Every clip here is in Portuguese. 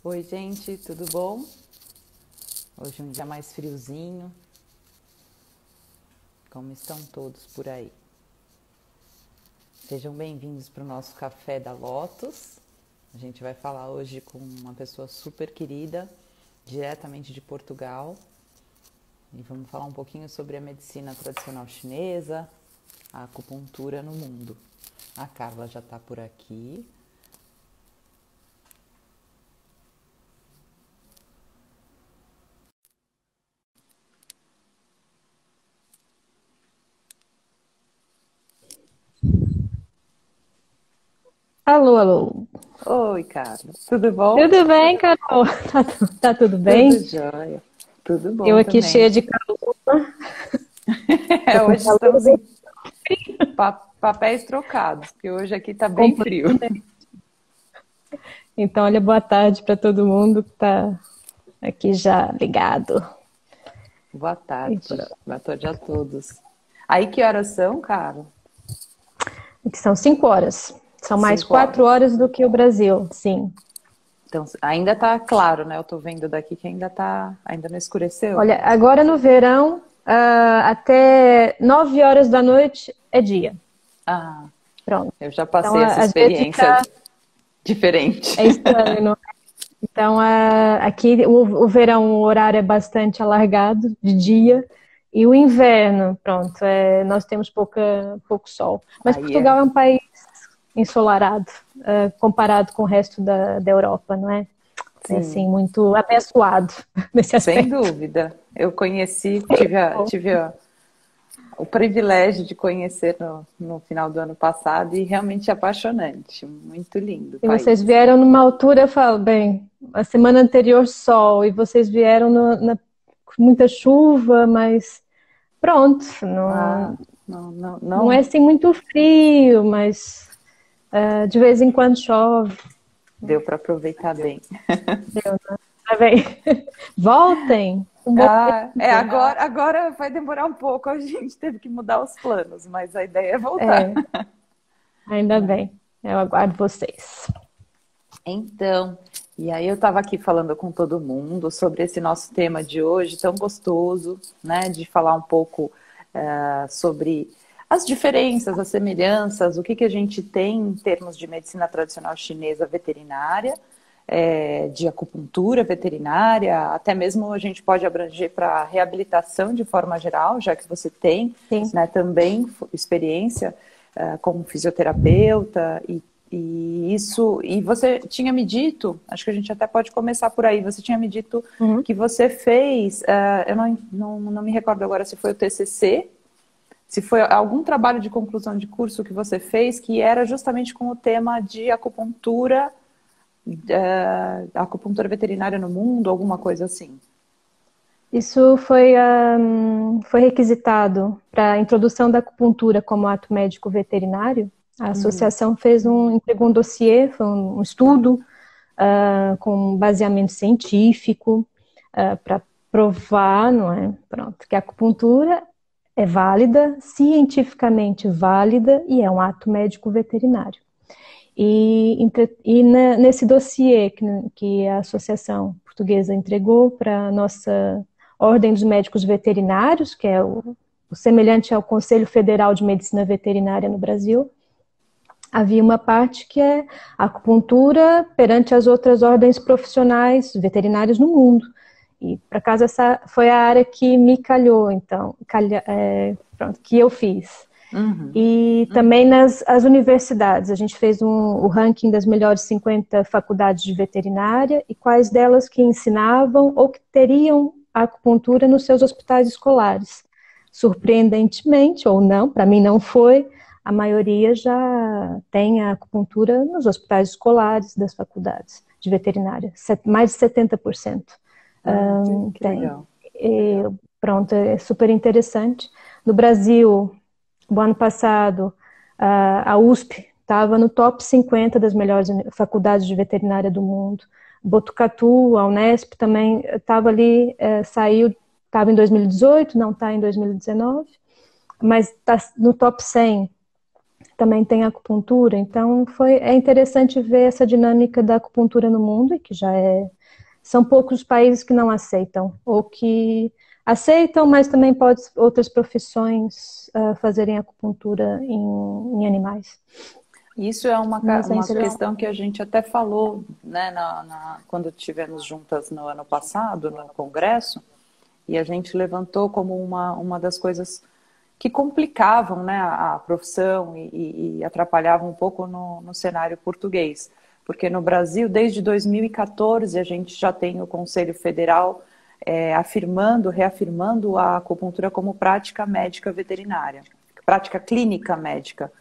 Oi, gente, tudo bom? Hoje é um dia mais friozinho. Como estão todos por aí? Sejam bem-vindos para o nosso Café da Lotus. A gente vai falar hoje com uma pessoa super querida, diretamente de Portugal. E vamos falar um pouquinho sobre a medicina tradicional chinesa, a acupuntura no mundo. A Carla já está por aqui. Alô, alô. Oi, Carla, tudo bom? Tudo bem, Carol? Tá tudo Tudo bem? jóia. Tudo Eu bom aqui também. cheia de calor. Tô com Hoje calor estamos em papéis trocados, porque hoje aqui tá bem frio. completamente. Então, olha, boa tarde para todo mundo que tá aqui já ligado. Boa E tarde. pronto. Boa tarde a todos. Aí que horas são, cara? Aqui são 5 horas. São mais 4 5 horas. horas do que o Brasil, sim. Então, ainda tá claro, né? Eu tô vendo daqui que ainda não escureceu. Olha, agora no verão, até 9 horas da noite é dia. Ah, Pronto. eu já Então, passei essa às vezes experiência diferente. é estranho, não é? Então, aqui o verão, o horário é bastante alargado de dia, e o inverno, pronto, nós temos pouco sol. Mas Aí é, Portugal é um país ensolarado, comparado com o resto da Europa, não é? É assim, sim, muito abençoado nesse sem aspecto. dúvida. Eu conheci, o privilégio de conhecer no final do ano passado e realmente é apaixonante. Muito lindo o E vocês país. vieram numa altura, eu falo, bem, a semana anterior sol, e vocês vieram com muita chuva, mas pronto, Ah, não, não, não, não é não assim muito frio, mas de vez em quando chove. deu para aproveitar bem. Deu, né? Tá bem. Voltem. Um bom Ah, tempo. agora vai demorar um pouco, a gente teve que mudar os planos, mas a ideia é voltar. É, ainda bem. Eu aguardo vocês. Então, e aí eu estava aqui falando com todo mundo sobre esse nosso tema de hoje, tão gostoso, né, de falar um pouco sobre as diferenças, as semelhanças, o que que a gente tem em termos de medicina tradicional chinesa veterinária, de acupuntura veterinária, até mesmo a gente pode abranger para reabilitação de forma geral, já que você tem, Sim. né, também experiência como fisioterapeuta e você tinha me dito, acho que a gente até pode começar por aí, você tinha me dito Uhum. que você fez, eu não me recordo agora se foi o TCC, se foi algum trabalho de conclusão de curso que você fez, que era justamente com o tema de acupuntura veterinária no mundo, alguma coisa assim. Isso foi requisitado para a introdução da acupuntura como ato médico veterinário. A associação entregou um dossiê, foi um estudo com baseamento científico para provar, não é? Pronto, que a acupuntura é válida, cientificamente válida e é um ato médico veterinário. Nesse dossiê que a Associação Portuguesa entregou para a nossa Ordem dos Médicos Veterinários, que é o semelhante ao Conselho Federal de Medicina Veterinária no Brasil, havia uma parte que é a acupuntura perante as outras ordens profissionais veterinárias no mundo. E, por acaso, essa foi a área que me calhou, então, pronto, que eu fiz. Uhum. E também nas as universidades, a gente fez o ranking das melhores 50 faculdades de veterinária e quais delas que ensinavam ou que teriam a acupuntura nos seus hospitais escolares. Surpreendentemente, ou não, para mim não foi, a maioria já tem a acupuntura nos hospitais escolares das faculdades de veterinária, mais de 70% Ah, que tem. legal. E, pronto, é super interessante. No Brasil, o ano passado, a USP estava no top 50 das melhores faculdades de veterinária do mundo. Botucatu, a Unesp também estava ali, saiu, estava em 2018, não está em 2019, mas está no top 100. também tem acupuntura. Então, é interessante ver essa dinâmica da acupuntura no mundo, e que são poucos os países que não aceitam, ou que aceitam, mas também outras profissões fazerem acupuntura em animais. Isso é uma questão que a gente até falou, né, quando estivemos juntas no ano passado, no congresso, e a gente levantou como uma das coisas que complicavam, né, a profissão e atrapalhavam um pouco no cenário português. Porque no Brasil, desde 2014, a gente já tem o Conselho Federal reafirmando a acupuntura como prática médica veterinária, prática clínica médica.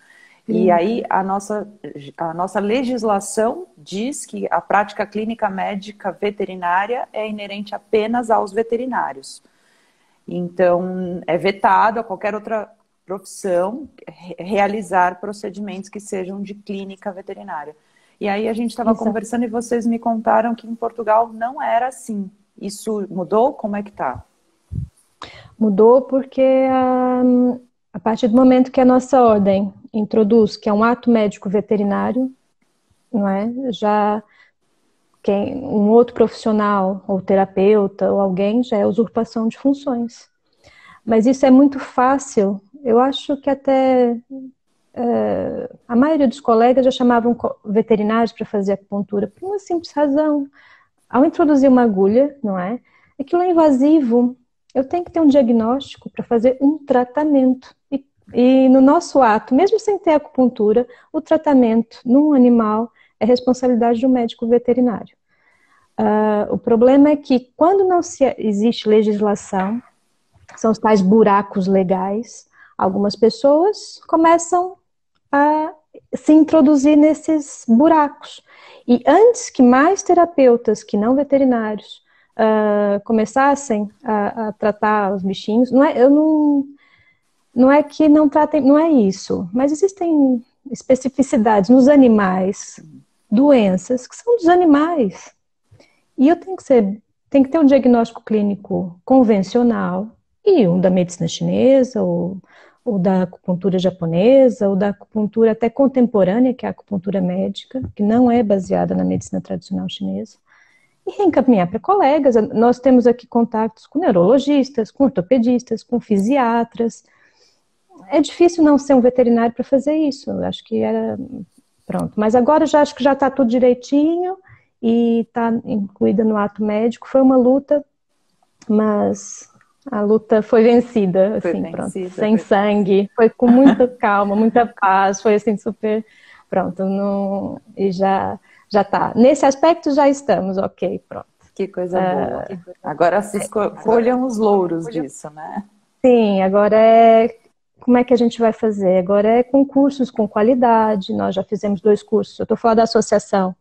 E aí a nossa legislação diz que a prática clínica médica veterinária é inerente apenas aos veterinários. Então, é vetado a qualquer outra profissão realizar procedimentos que sejam de clínica veterinária. E aí a gente estava conversando e vocês me contaram que em Portugal não era assim. Isso mudou? Como é que tá? Mudou porque a partir do momento que a nossa ordem introduz que é um ato médico veterinário, não é? Já um outro profissional, ou terapeuta, ou alguém, já é usurpação de funções. Mas isso é muito fácil. Eu acho que até a maioria dos colegas já chamavam veterinários para fazer acupuntura por uma simples razão. Ao introduzir uma agulha, não é? Aquilo é invasivo. Eu tenho que ter um diagnóstico para fazer um tratamento. E no nosso ato, mesmo sem ter acupuntura, o tratamento num animal é responsabilidade do médico veterinário. O problema é que quando não existe legislação, são os tais buracos legais, algumas pessoas começam a se introduzir nesses buracos. E antes que mais terapeutas que não veterinários começassem a tratar os bichinhos, não é que não tratem, não é isso, mas existem especificidades nos animais, doenças que são dos animais. E eu tenho que ter um diagnóstico clínico convencional e um da medicina chinesa, ou da acupuntura japonesa, ou da acupuntura até contemporânea, que é a acupuntura médica, que não é baseada na medicina tradicional chinesa, e reencaminhar para colegas. Nós temos aqui contatos com neurologistas, com ortopedistas, com fisiatras. É difícil não ser um veterinário para fazer isso. Eu acho que era... Pronto. Mas agora acho que já está tudo direitinho e está incluída no ato médico. Foi uma luta, mas a luta foi vencida, assim, pronto, sem sangue. Foi com muita calma, muita paz. Foi assim, super... Pronto. E já está. Nesse aspecto já estamos, ok, pronto. Que coisa boa. Agora se colham os louros disso, né? Sim, agora como é que a gente vai fazer? Agora é concursos com qualidade. Nós já fizemos 2 cursos. Eu estou falando da associação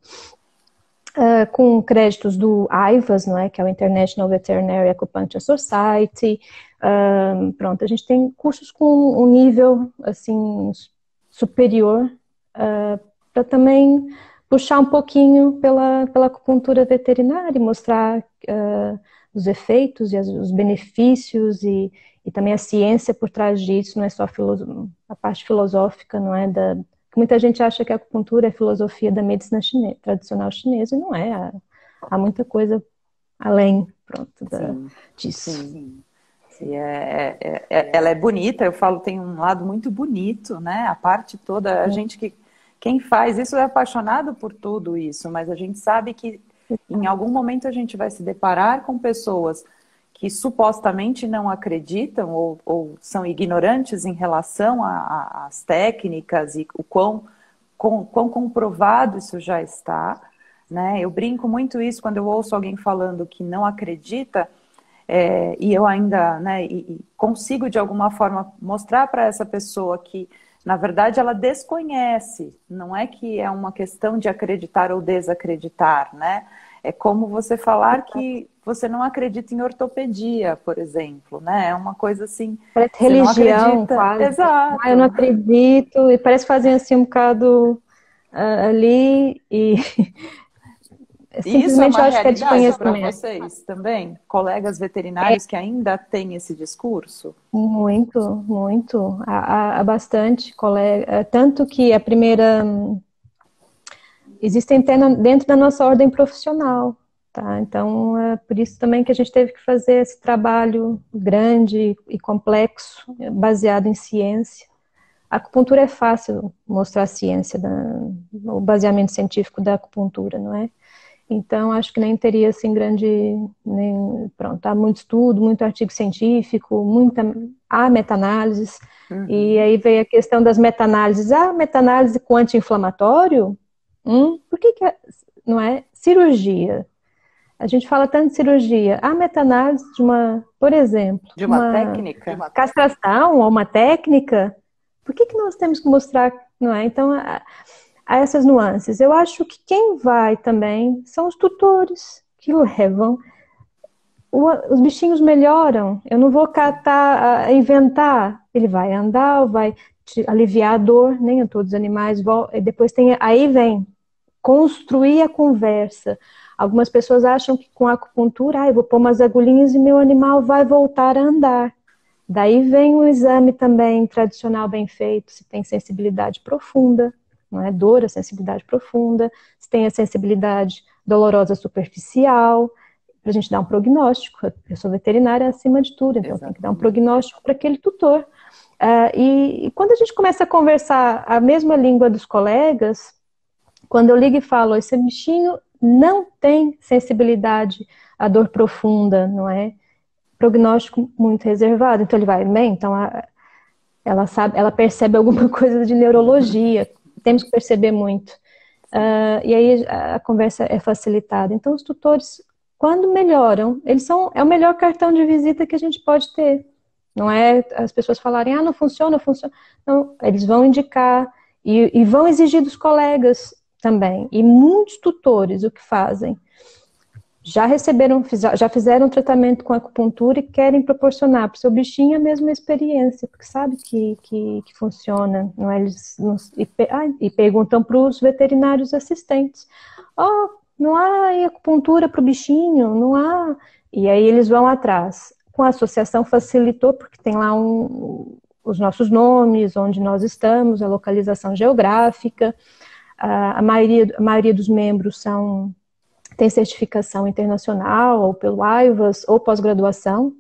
com créditos do AIVAS, não é? Que é o International Veterinary Acupuncture Society. Pronto, a gente tem cursos com um nível assim superior para também puxar um pouquinho pela acupuntura veterinária e mostrar os efeitos e os benefícios e também a ciência por trás disso. Não é só a parte filosófica, não é? Muita gente acha que a acupuntura é a filosofia da medicina tradicional chinesa, e não é. Há muita coisa além, pronto, disso. Sim. Ela é bonita, eu falo, tem um lado muito bonito, né? A parte toda, a gente quem faz isso é apaixonado por tudo isso, mas a gente sabe que em algum momento a gente vai se deparar com pessoas que supostamente não acreditam ou são ignorantes em relação às técnicas e o quão comprovado isso já está, né? Eu brinco muito isso quando eu ouço alguém falando que não acredita, e eu ainda, né, e consigo de alguma forma mostrar para essa pessoa que na verdade ela desconhece, não é que é uma questão de acreditar ou desacreditar, né? É como você falar que você não acredita em ortopedia, por exemplo, né? É uma coisa assim... Parece religião, quase. Exato. Eu não acredito, e parece que fazem assim um bocado ali, e E isso é simplesmente uma eu acho que é realidade para desconhecimento. vocês também? Colegas veterinários que ainda têm esse discurso? Muito, muito. Há bastante colega. Tanto que a primeira. Existem até dentro da nossa ordem profissional, tá? Então, é por isso também que a gente teve que fazer esse trabalho grande e complexo, baseado em ciência. A acupuntura é fácil mostrar a ciência, o baseamento científico da acupuntura, não é? Então, acho que nem teria, assim, pronto, há muito estudo, muito artigo científico, há meta-análises, e aí veio a questão das meta-análises. Ah, meta-análise com anti-inflamatório? Por que não é? Cirurgia. A gente fala tanto de cirurgia. Há meta-análise de por exemplo, De uma técnica? castração ou uma técnica. Por que nós temos que mostrar, não é? Então, há essas nuances. Eu acho que quem vai também são os tutores que levam. Os bichinhos melhoram. Eu não vou catar, inventar. Ele vai andar, vai aliviar a dor. Nem todos os animais vão. Depois aí vem construir a conversa. Algumas pessoas acham que com a acupuntura, eu vou pôr umas agulhinhas e meu animal vai voltar a andar. Daí vem um exame também tradicional bem feito, se tem sensibilidade profunda, não é dor, a sensibilidade profunda, se tem a sensibilidade dolorosa superficial, para a gente dar um prognóstico. Eu sou veterinária acima de tudo, então tem que dar um prognóstico para aquele tutor. E quando a gente começa a conversar a mesma língua dos colegas, quando eu ligo e falo, esse bichinho não tem sensibilidade à dor profunda, não é? Prognóstico muito reservado. Então ele vai, bem, então ela percebe alguma coisa de neurologia. Temos que perceber muito. E aí a conversa é facilitada. Então os tutores, quando melhoram, é o melhor cartão de visita que a gente pode ter. Não é as pessoas falarem, não funciona, funciona. Não, eles vão indicar e vão exigir dos colegas também. E muitos tutores o que fazem? Já fizeram um tratamento com acupuntura e querem proporcionar para o seu bichinho a mesma experiência, porque sabe que funciona. Não é? E perguntam para os veterinários assistentes, não há acupuntura para o bichinho? Não há? E aí eles vão atrás. Com a associação facilitou, porque tem lá os nossos nomes, onde nós estamos, a localização geográfica. A maioria dos membros tem certificação internacional, ou pelo AIVAS, ou pós-graduação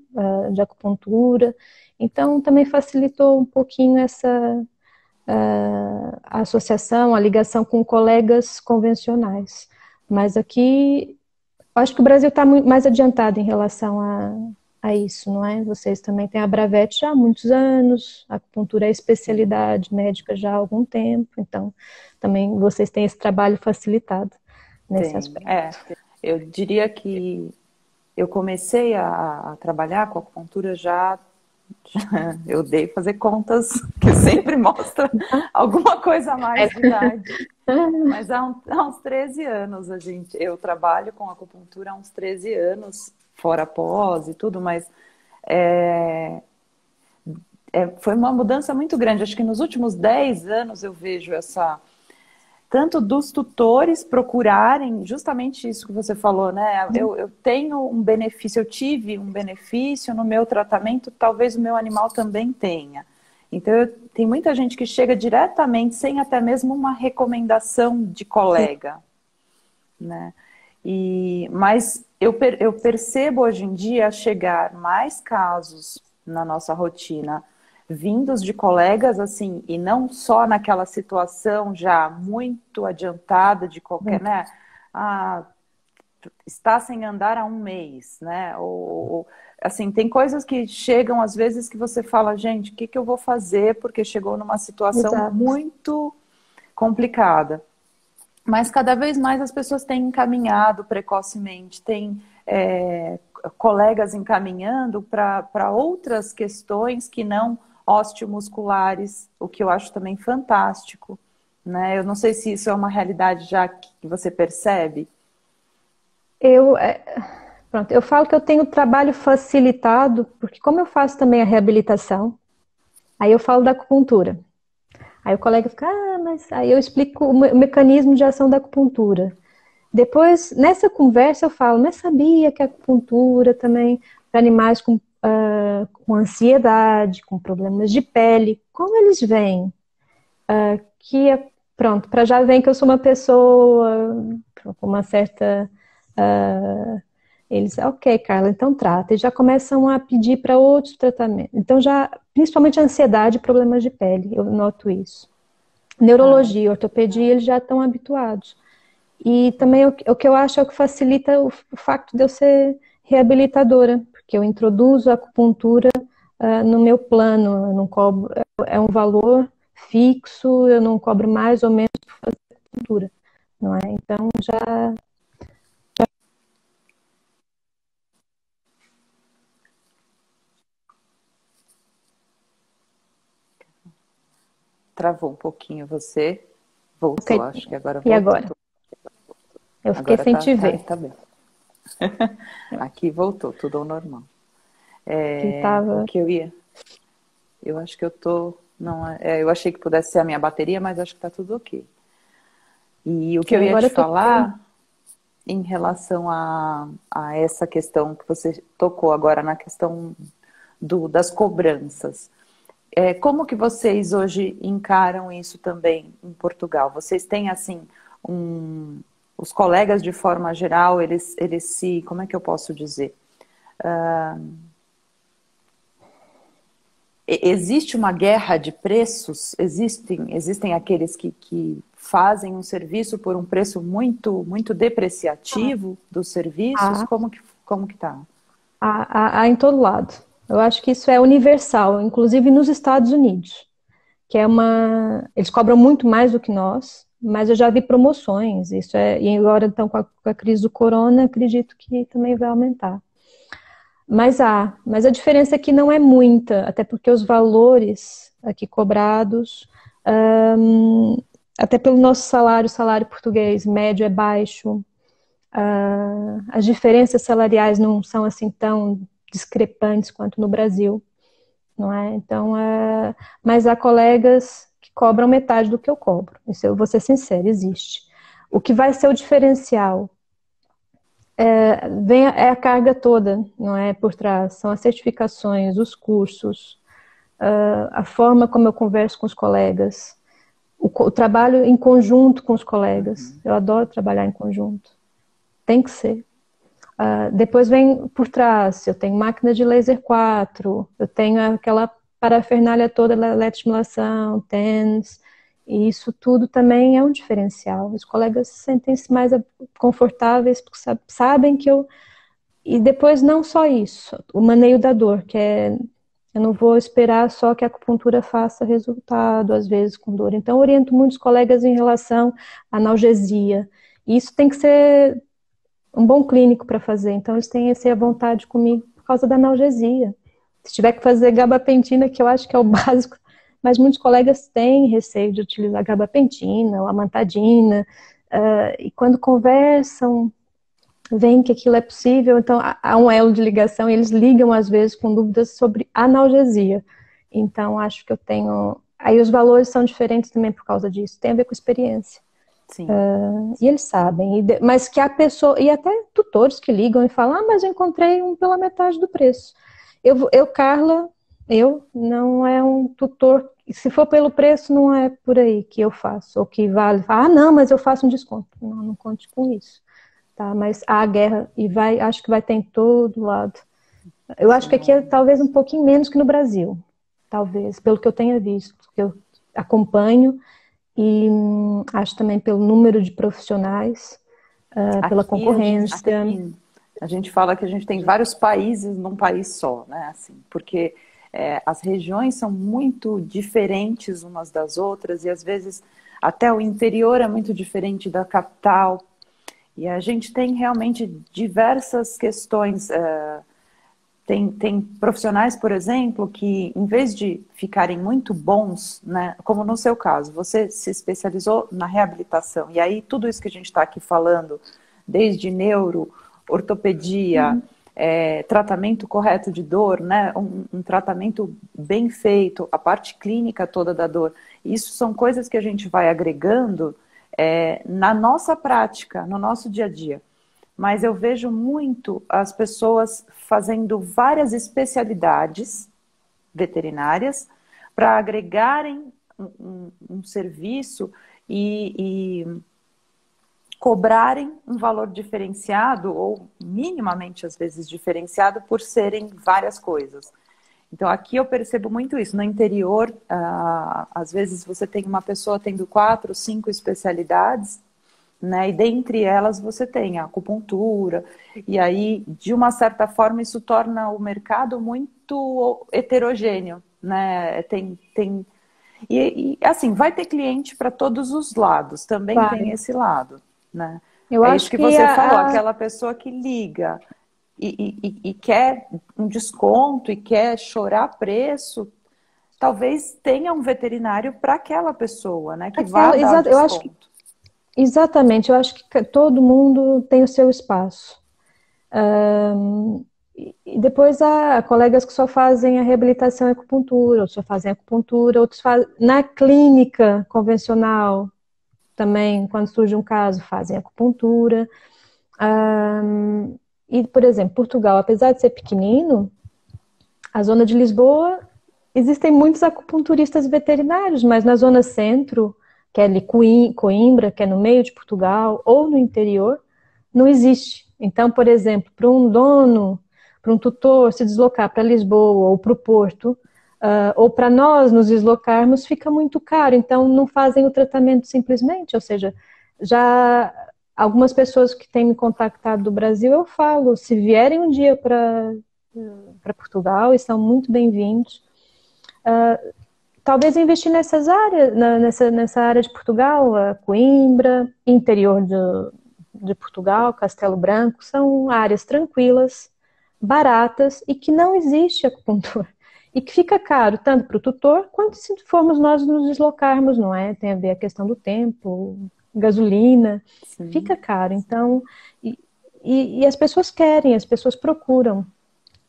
de acupuntura. Então, também facilitou um pouquinho a associação, a ligação com colegas convencionais. Mas aqui, acho que o Brasil está mais adiantado em relação a isso, não é? Vocês também têm a Bravette já há muitos anos, a acupuntura é especialidade médica já há algum tempo, então também vocês têm esse trabalho facilitado nesse aspecto. Eu diria que eu comecei a trabalhar com acupuntura eu odeio fazer contas, que sempre mostra alguma coisa a mais de idade. Mas há uns 13 anos, eu trabalho com acupuntura há uns 13 anos, fora pós e tudo, mas foi uma mudança muito grande. Acho que nos últimos 10 anos eu vejo tanto dos tutores procurarem justamente isso que você falou, né? Eu tenho um benefício, eu tive um benefício no meu tratamento, talvez o meu animal também tenha. Então, tem muita gente que chega diretamente, sem até mesmo uma recomendação de colega, né? Mas eu percebo hoje em dia chegar mais casos na nossa rotina vindos de colegas, assim, e não só naquela situação já muito adiantada de qualquer, né? Está sem andar há um mês, né? Ou, assim, tem coisas que chegam às vezes que você fala, gente, o que eu vou fazer? Porque chegou numa situação muito complicada. Mas cada vez mais as pessoas têm encaminhado precocemente, tem colegas encaminhando para outras questões que não osteomusculares, o que eu acho também fantástico, né? Eu não sei se isso é uma realidade já que você percebe. Eu falo que eu tenho trabalho facilitado, porque como eu faço também a reabilitação, aí eu falo da acupuntura. Aí o colega fica, mas aí eu explico o mecanismo de ação da acupuntura. Depois, nessa conversa, eu falo, mas sabia que a acupuntura também para animais com ansiedade, com problemas de pele, como eles veem? Que pronto, para já vem que eu sou uma pessoa com uma certa. Eles, ok, Carla, então trata. E já começam a pedir para outros tratamentos. Então, já, principalmente a ansiedade e problemas de pele, eu noto isso. Neurologia, ortopedia, eles já estão habituados. E também o que eu acho é o que facilita o facto de eu ser reabilitadora, porque eu introduzo a acupuntura no meu plano, eu não cobro, é um valor fixo, eu não cobro mais ou menos por fazer acupuntura, não é? Então já. Travou um pouquinho você. Ok. Voltou, acho que agora E voltou. agora? Eu fiquei Agora sem te ver. tá bem. Aqui voltou, tudo ao normal. Que O tava. que eu ia? Eu acho que eu tô. Não, eu achei que pudesse ser a minha bateria, mas acho que tá tudo ok. E o que eu ia Agora te eu tô te vendo. falar em relação a essa questão que você tocou agora, na questão das cobranças. Como que vocês hoje encaram isso também em Portugal? Vocês têm, assim, os colegas, de forma geral, eles se... Como é que eu posso dizer? Existe uma guerra de preços? Existem aqueles que fazem um serviço por um preço muito, muito depreciativo dos serviços? Há, Como que tá? há em todo lado. Eu acho que isso é universal, inclusive nos Estados Unidos, que é uma. Eles cobram muito mais do que nós, mas eu já vi promoções. Isso é. E agora, então, com a crise do corona, acredito que também vai aumentar. Mas a diferença aqui não é muita, até porque os valores aqui cobrados, até pelo nosso salário, o salário português médio é baixo, as diferenças salariais não são assim tão discrepantes quanto no Brasil, não é? Então, mas há colegas que cobram metade do que eu cobro, isso eu vou ser sincera, existe. O que vai ser o diferencial é a carga toda, não é? Por trás. São as certificações, os cursos, a forma como eu converso com os colegas, o trabalho em conjunto com os colegas. Eu adoro trabalhar em conjunto. Tem que ser. Depois vem por trás, eu tenho máquina de laser 4, eu tenho aquela parafernália toda da eletroestimulação, TENS, e isso tudo também é um diferencial. Os colegas sentem-se mais confortáveis porque sabem que eu. E depois não só isso, o maneio da dor, que é. Eu não vou esperar só que a acupuntura faça resultado, às vezes com dor. Então, eu oriento muitos colegas em relação à analgesia. E isso tem que ser um bom clínico para fazer. Então, eles têm essa vontade comigo por causa da analgesia. Se tiver que fazer gabapentina, que eu acho que é o básico, mas muitos colegas têm receio de utilizar gabapentina ou amantadina. E quando conversam, veem que aquilo é possível, então há um elo de ligação e eles ligam às vezes com dúvidas sobre analgesia. Então acho que eu tenho. Aí os valores são diferentes também por causa disso, tem a ver com experiência. Sim. E eles sabem, mas que a pessoa, e até tutores que ligam e falam, mas eu encontrei um pela metade do preço. Carla, não é um tutor, se for pelo preço, não é por aí que eu faço, ou que vale, não, mas eu faço um desconto. Não conte com isso. Tá, mas há guerra e acho que vai ter em todo lado. Eu acho que aqui é talvez um pouquinho menos que no Brasil, talvez, pelo que eu tenha visto, que eu acompanho e acho também pelo número de profissionais, pela Aqui concorrência. a gente fala que a gente tem vários países num país só, né? Assim, porque as regiões são muito diferentes umas das outras e às vezes até o interior é muito diferente da capital. E a gente tem realmente diversas questões. Tem profissionais, por exemplo, que em vez de ficarem muito bons, né, como no seu caso, você se especializou na reabilitação. E aí tudo isso que a gente está aqui falando, desde neuro, ortopedia, tratamento correto de dor, né, um tratamento bem feito, a parte clínica toda da dor, isso são coisas que a gente vai agregando na nossa prática, no nosso dia a dia. Mas eu vejo muito as pessoas fazendo várias especialidades veterinárias para agregarem um serviço e cobrarem um valor diferenciado ou minimamente, às vezes, diferenciado por serem várias coisas. Então, aqui eu percebo muito isso. No interior, às vezes você tem uma pessoa tendo 4, 5 especialidades, né? E dentre elas você tem a acupuntura, e aí, de uma certa forma, isso torna o mercado muito heterogêneo, né? Assim, vai ter cliente para todos os lados, também tem Claro. esse lado, né? Eu É isso acho que que você falou, aquela pessoa que liga e quer um desconto e quer chorar preço, talvez tenha um veterinário para aquela pessoa, né? Que vá dar eu acho que desconto. exatamente, eu acho que todo mundo tem o seu espaço. E depois há colegas que só fazem a reabilitação e acupuntura, outros só fazem acupuntura, outros fazem na clínica convencional também, quando surge um caso, fazem acupuntura. E, por exemplo, Portugal, apesar de ser pequenino, a zona de Lisboa, existem muitos acupunturistas veterinários, mas na zona centro, que é ali Coimbra, que é no meio de Portugal, ou no interior, não existe. Então, por exemplo, para um dono, para um tutor se deslocar para Lisboa ou para o Porto, ou para nós nos deslocarmos, fica muito caro. Então, não fazem o tratamento simplesmente. Ou seja, já algumas pessoas que têm me contactado do Brasil, eu falo, se vierem um dia para Portugal, estão muito bem-vindos. Talvez investir nessas áreas, nessa área de Portugal, Coimbra, interior de Portugal, Castelo Branco, são áreas tranquilas, baratas e que não existe acupuntura. E que fica caro, tanto para o tutor, quanto se formos nós nos deslocarmos, não é? Tem a ver a questão do tempo, gasolina, Sim. fica caro. Então, e as pessoas querem, as pessoas procuram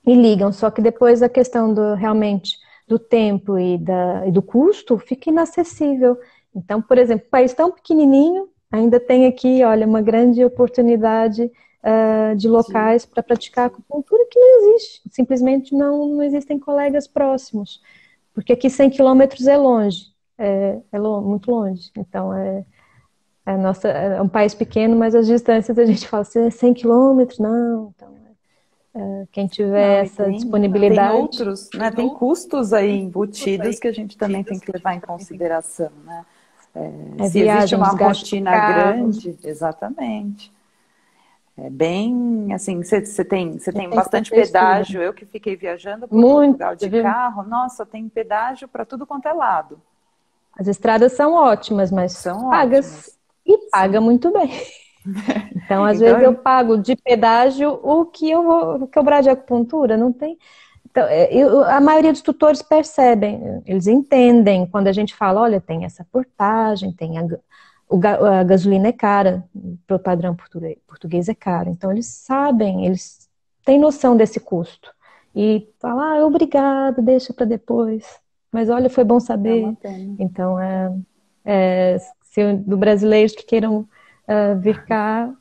e ligam, só que depois a questão realmente do tempo e do custo fica inacessível. Então, por exemplo, um país tão pequenininho, ainda tem aqui, olha, uma grande oportunidade de locais para praticar acupuntura que não existe. Simplesmente não existem colegas próximos. Porque aqui 100 quilômetros é longe, muito longe. Então, é um país pequeno, mas as distâncias a gente fala assim, 100 quilômetros, não. Então, quem tiver Não, e essa tem disponibilidade. outros, né? Tem custos aí embutidos que a gente também tem que levar em consideração, né? Se existe Viagem, uma desgaste do rotina carro. grande, exatamente. É bem assim, você tem Tem que ter bastante textura. pedágio. Eu que fiquei viajando por Muito, Portugal de viu? carro, nossa, tem pedágio para tudo quanto é lado. As estradas são ótimas, mas São pagas ótimas. e paga Sim. muito bem. Então, às vezes eu Então, pago de pedágio o que eu vou cobrar de acupuntura, não tem. Então, a maioria dos tutores percebem, eles entendem quando a gente fala, olha, tem essa portagem, tem a gasolina é cara, para o padrão português é caro. Então, eles sabem, eles têm noção desse custo. E falam, obrigado, deixa para depois. Mas olha, foi bom é uma saber. pena. Então, do brasileiros que queiram vir cá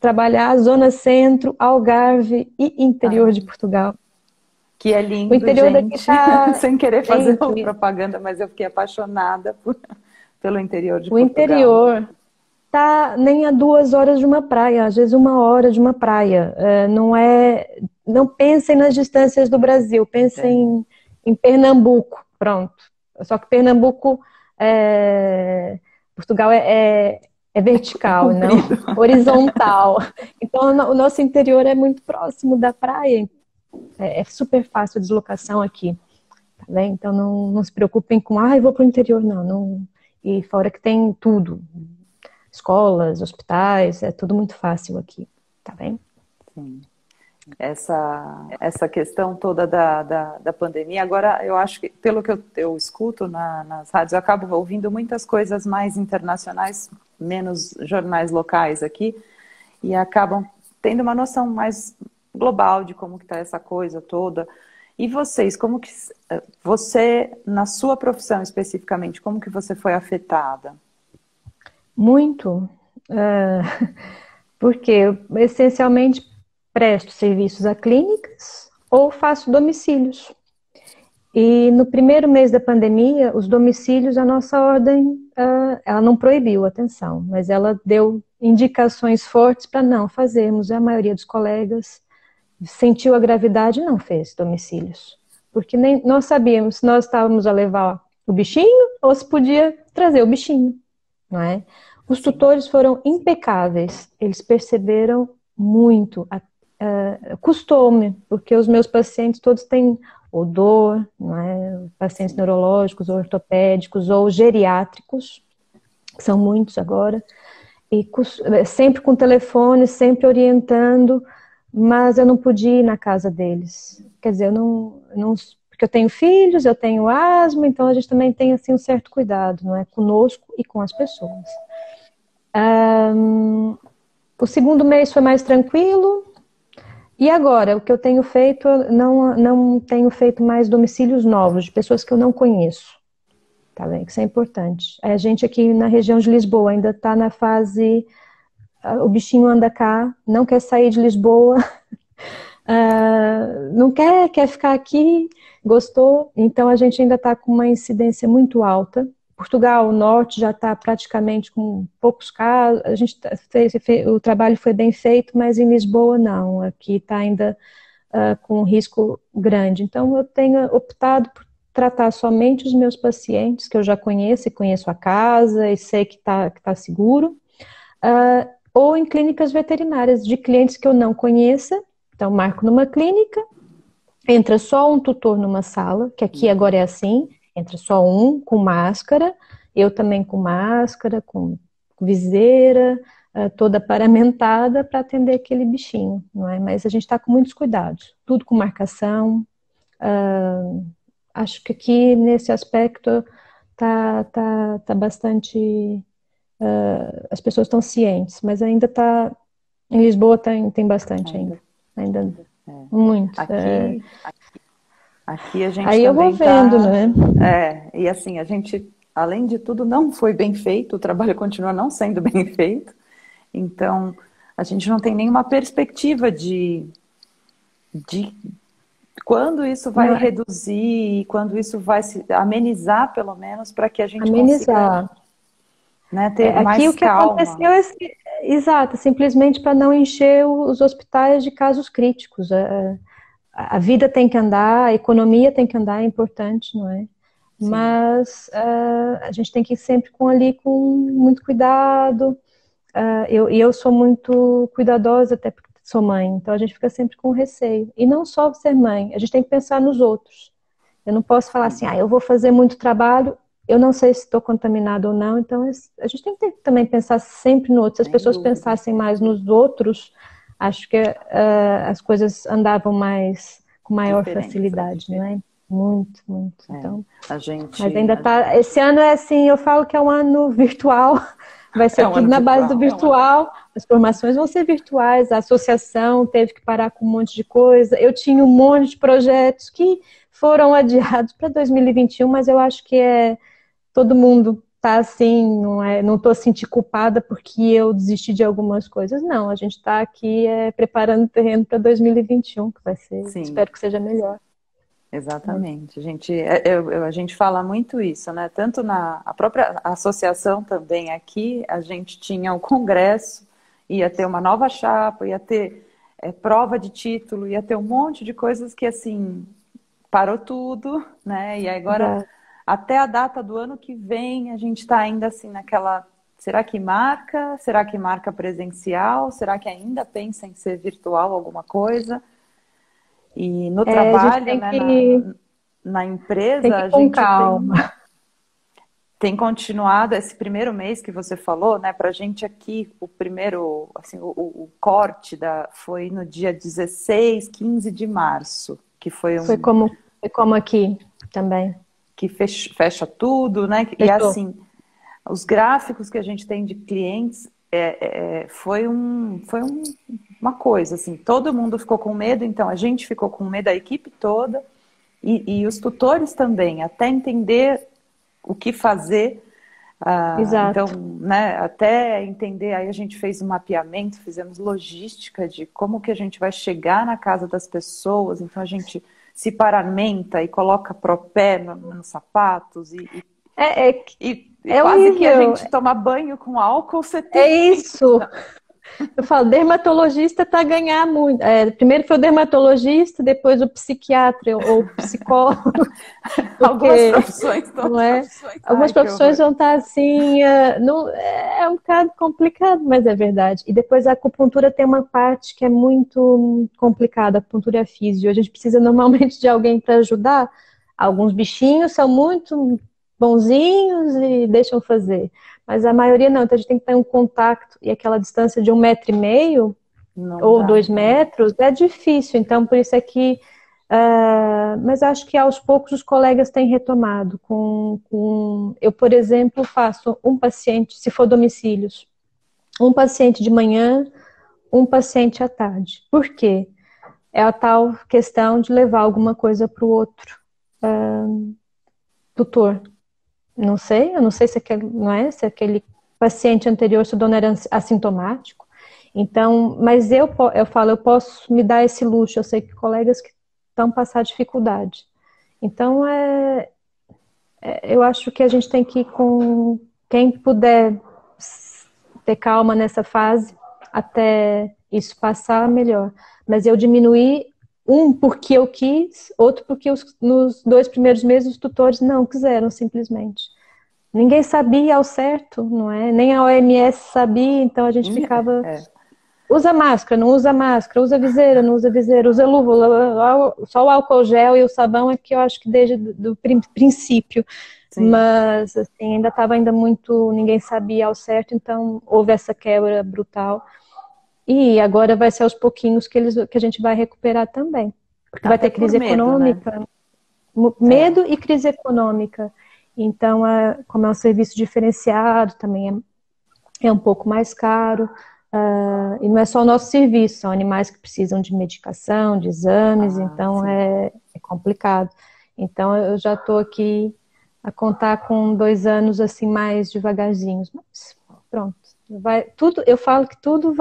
trabalhar Zona Centro, Algarve e interior de Portugal. Que é O lindo, interior daqui gente. está. Sem querer fazer Gente, propaganda, mas eu fiquei apaixonada pelo interior de o Portugal. interior tá nem a 2 horas de uma praia, às vezes 1 hora de uma praia. Não é. Não pensem nas distâncias do Brasil, pensem em Pernambuco, pronto. Só que Pernambuco, Portugal é É vertical, não comprido. horizontal. Então, o nosso interior é muito próximo da praia. É super fácil a deslocação aqui. Tá bem? Então, não se preocupem com, eu vou para o interior, não. E fora que tem tudo. Escolas, hospitais, é tudo muito fácil aqui, tá bem? Sim. Essa questão toda da pandemia, agora eu acho que, pelo que eu escuto nas rádios, eu acabo ouvindo muitas coisas mais internacionais, menos jornais locais aqui, e acabam tendo uma noção mais global de como que está essa coisa toda. E vocês, como que você, na sua profissão especificamente, como que você foi afetada? Muito, ah, porque eu essencialmente presto serviços a clínicas ou faço domicílios. E no primeiro mês da pandemia, os domicílios, a nossa ordem, ela não proibiu, atenção, mas ela deu indicações fortes para não fazermos. A maioria dos colegas sentiu a gravidade e não fez domicílios. Porque nem nós sabíamos se nós estávamos a levar o bichinho ou se podia trazer o bichinho, não é? Os tutores foram impecáveis, eles perceberam muito, custou-me, porque os meus pacientes todos têm odor, não é? Pacientes neurológicos, ou ortopédicos, ou geriátricos, que são muitos agora, e sempre com telefone, sempre orientando, mas eu não podia ir na casa deles. Quer dizer, eu não porque eu tenho filhos, eu tenho asma, então a gente também tem assim um certo cuidado, não é? Conosco e com as pessoas. O segundo mês foi mais tranquilo. E agora, o que eu tenho feito, não tenho feito mais domicílios novos, de pessoas que eu não conheço. Tá bem? Que isso é importante. A gente aqui na região de Lisboa ainda está na fase, o bichinho anda cá, não quer sair de Lisboa, não quer ficar aqui, gostou, então a gente ainda está com uma incidência muito alta. Portugal, o norte, já está praticamente com poucos casos, a gente o trabalho foi bem feito, mas em Lisboa não, aqui está ainda com um risco grande. Então eu tenho optado por tratar somente os meus pacientes, que eu já conheço, e conheço a casa, e sei que tá seguro, ou em clínicas veterinárias de clientes que eu não conheça. Então marco numa clínica, entra só um tutor numa sala, que aqui agora é assim, entra só um com máscara, eu também com máscara, com viseira, toda paramentada para atender aquele bichinho, não é? Mas a gente está com muitos cuidados, tudo com marcação. Acho que aqui nesse aspecto tá bastante, as pessoas estão cientes, mas ainda tá, em Lisboa tem bastante ainda muito. Aqui a gente aí eu vou também vendo, né? E assim, a gente, além de tudo, não foi bem feito, o trabalho continua não sendo bem feito, então a gente não tem nenhuma perspectiva de quando isso vai reduzir, quando isso vai se amenizar, pelo menos, para que a gente consiga, né, ter mais aqui o que calma. aconteceu exato, simplesmente para não encher os hospitais de casos críticos. A vida tem que andar, a economia tem que andar, é importante, não é? Sim. Mas a gente tem que ir sempre com muito cuidado. Eu sou muito cuidadosa, até porque sou mãe, então a gente fica sempre com receio. E não só ser mãe, a gente tem que pensar nos outros. Eu não posso falar assim, eu vou fazer muito trabalho, eu não sei se estou contaminado ou não, então a gente tem que também pensar sempre no outro. Se as pessoas pensassem mais nos outros, acho que as coisas andavam com maior facilidade, não é? Muito, muito. Então, mas ainda tá. Esse ano é assim, eu falo que é um ano virtual, vai ser tudo na base do virtual, as formações vão ser virtuais, a associação teve que parar com um monte de coisa. Eu tinha um monte de projetos que foram adiados para 2021, mas eu acho que todo mundo tá assim, não tô sentir culpada porque eu desisti de algumas coisas. Não, a gente está aqui preparando o terreno para 2021, que vai ser, espero que seja melhor. Exatamente. A gente fala muito isso, né? Tanto a própria associação também aqui, a gente tinha o congresso, ia ter uma nova chapa, ia ter prova de título, ia ter um monte de coisas que, assim, parou tudo, né? E agora, até a data do ano que vem, a gente está ainda assim naquela... Será que marca? Será que marca presencial? Será que ainda pensa em ser virtual alguma coisa? E no trabalho, né, na empresa, a gente tem continuado esse primeiro mês que você falou, né? Pra gente aqui, o primeiro, assim, o corte foi no dia 16, 15 de março, que foi um... Foi como aqui também. Que fecha tudo, né? E assim, os gráficos que a gente tem de clientes foi uma coisa, assim, todo mundo ficou com medo, então a gente ficou com medo, a equipe toda, e os tutores também, até entender o que fazer, Então, Exato. né, até entender, aí a gente fez um mapeamento, fizemos logística de como que a gente vai chegar na casa das pessoas, então a gente se paramenta e coloca propé nos sapatos É, é, e é quase que a horrível. gente toma banho com álcool É 70. isso. Eu falo, dermatologista para ganhar muito. Primeiro foi o dermatologista, depois o psiquiatra ou o psicólogo, Algumas porque profissões estão. não é? Algumas Ai, que profissões horror. vão estar assim, não, é um bocado complicado, mas é verdade. E depois a acupuntura tem uma parte que é muito complicada, a acupuntura é físio. A gente precisa normalmente de alguém para ajudar. Alguns bichinhos são muito bonzinhos e deixam fazer. Mas a maioria não, então a gente tem que ter um contato e aquela distância de 1,5 m Não ou dá. 2 metros é difícil, então por isso é que mas acho que aos poucos os colegas têm retomado. Eu, por exemplo, faço um paciente, se for domicílios, um paciente de manhã, um paciente à tarde. Por quê? É a tal questão de levar alguma coisa para o outro tutor. Não sei, eu não sei se aquele, não é, se aquele paciente anterior, se o dono era assintomático. Então, mas eu falo, eu posso me dar esse luxo. Eu sei que colegas que estão passando dificuldade. Então, eu acho que a gente tem que ir com quem puder ter calma nessa fase até isso passar, melhor. Mas eu diminuí um porque eu quis, outro porque nos 2 primeiros meses os tutores não quiseram simplesmente. Ninguém sabia ao certo, não é? Nem a OMS sabia, então a gente ficava. É, Usa máscara, não usa máscara, usa viseira, não usa viseira, usa luva, só o álcool gel e o sabão é que eu acho que desde o princípio. sim. Mas assim, ainda estava ainda muito, ninguém sabia ao certo, então houve essa quebra brutal. E agora vai ser aos pouquinhos que a gente vai recuperar também. Porque vai Até ter por crise medo, né? econômica, É, medo e crise econômica. Então, como é um serviço diferenciado, também é um pouco mais caro. E não é só o nosso serviço, são animais que precisam de medicação, de exames, então sim. é complicado. Então, eu já estou aqui a contar com 2 anos assim mais devagarzinhos, mas pronto. Eu falo que tudo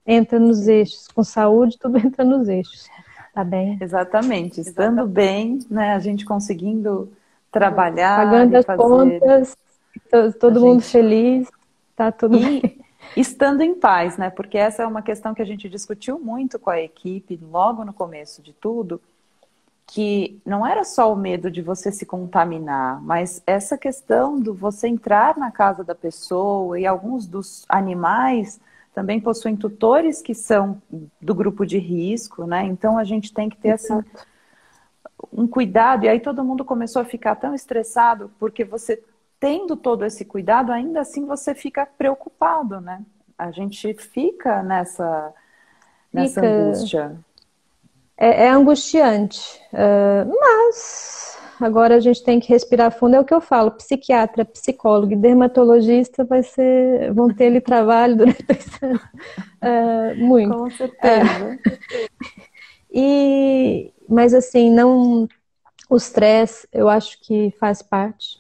entra nos eixos, com saúde tudo entra nos eixos, tá bem? Exatamente. Estando bem, né? A gente conseguindo trabalhar Pagando e as fazer contas, a todo mundo gente. feliz, tá tudo E bem. estando em paz, né? Porque essa é uma questão que a gente discutiu muito com a equipe logo no começo de tudo, que não era só o medo de você se contaminar, mas essa questão do você entrar na casa da pessoa e alguns dos animais também possuem tutores que são do grupo de risco, né? Então a gente tem que ter assim um cuidado, e aí todo mundo começou a ficar tão estressado, porque você tendo todo esse cuidado, ainda assim você fica preocupado, né? A gente fica nessa Fica, angústia. é angustiante, mas agora a gente tem que respirar fundo, é o que eu falo, psiquiatra, psicólogo e dermatologista vão ter ali trabalho durante 2 anos, muito. Com certeza. Mas assim, não, o stress eu acho que faz parte.